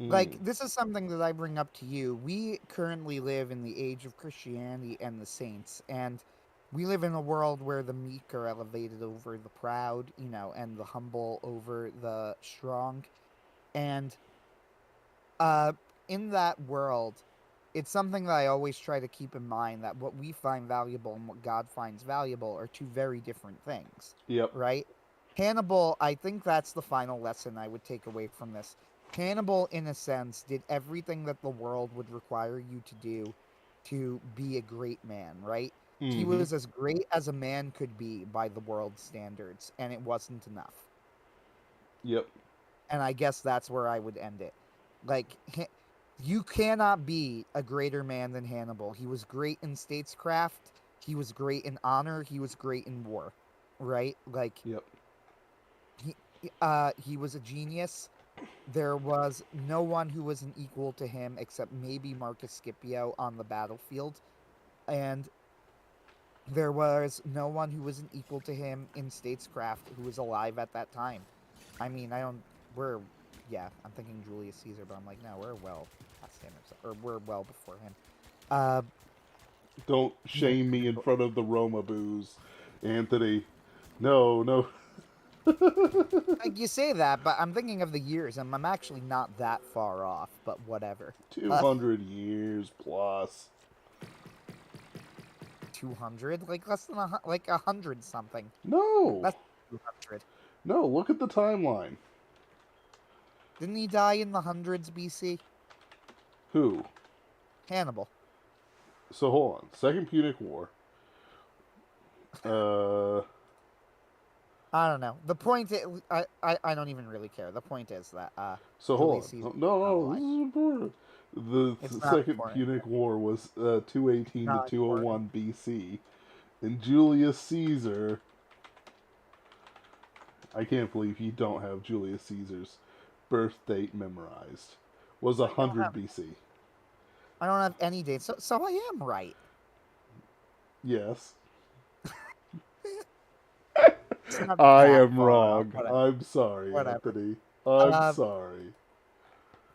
Like, Mm. this is something that I bring up to you. We currently live in the age of Christianity and the saints, and we live in a world where the meek are elevated over the proud, and the humble over the strong. And uh in that world, it's something that I always try to keep in mind, that what we find valuable and what God finds valuable are two very different things, Yep. right? Hannibal, I think that's the final lesson I would take away from this. Hannibal, in a sense, did everything that the world would require you to do to be a great man, right? He Mm-hmm. was as great as a man could be by the world's standards, and it wasn't enough. Yep. And I guess that's where I would end it. Like, you cannot be a greater man than Hannibal. He was great in statescraft. He was great in honor. He was great in war, right? Like, Yep. he he was a genius. There was no one who was an equal to him except maybe Marcus Scipio on the battlefield. And there was no one who wasn't equal to him in statescraft who was alive at that time. I mean, I don't. We're yeah. I'm thinking Julius Caesar, but I'm like, no, we're well past him, or we're well before him. Uh, Don't yeah, shame me in front of the Roma boos, Anthony. No, no. like you say that, but I'm thinking of the years, and I'm actually not that far off. But whatever. 200 years plus. 200, like less than like 100 something. No. Less than 200. No, look at the timeline. Didn't he die in the hundreds BC? Who? Hannibal. So hold on. Second Punic War. I don't know. The point I don't even really care. The point is that So Julius hold Caesar on. No, is not no, this alive. is important. The It's not Second important. Punic War was 218 to Not important. 201 BC. And Julius Caesar. I can't believe you don't have Julius Caesar's birth date memorized. Was I don't 100 have BC. I don't have any dates, so I am right. Yes. It's not I that am far off. wrong. Whatever. I'm sorry, Whatever. Anthony. I'm Uh, sorry.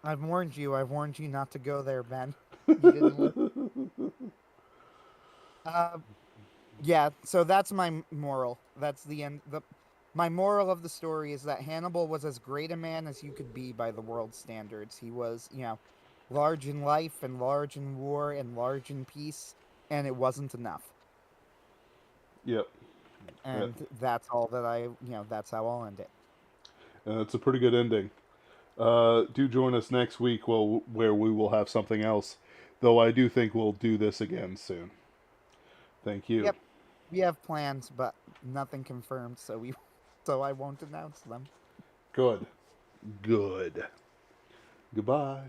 I've warned you. I've warned you not to go there, Ben. You didn't listen. Yeah. So that's my moral. That's the end. My moral of the story is that Hannibal was as great a man as you could be by the world's standards. He was, large in life and large in war and large in peace, and it wasn't enough. Yep. Yep. And that's all that that's how I'll end it. And it's a pretty good ending. Do join us next week where we will have something else. Though I do think we'll do this again soon. Thank you. Yep. We have plans, but nothing confirmed, so I won't announce them. Good. Good. Goodbye.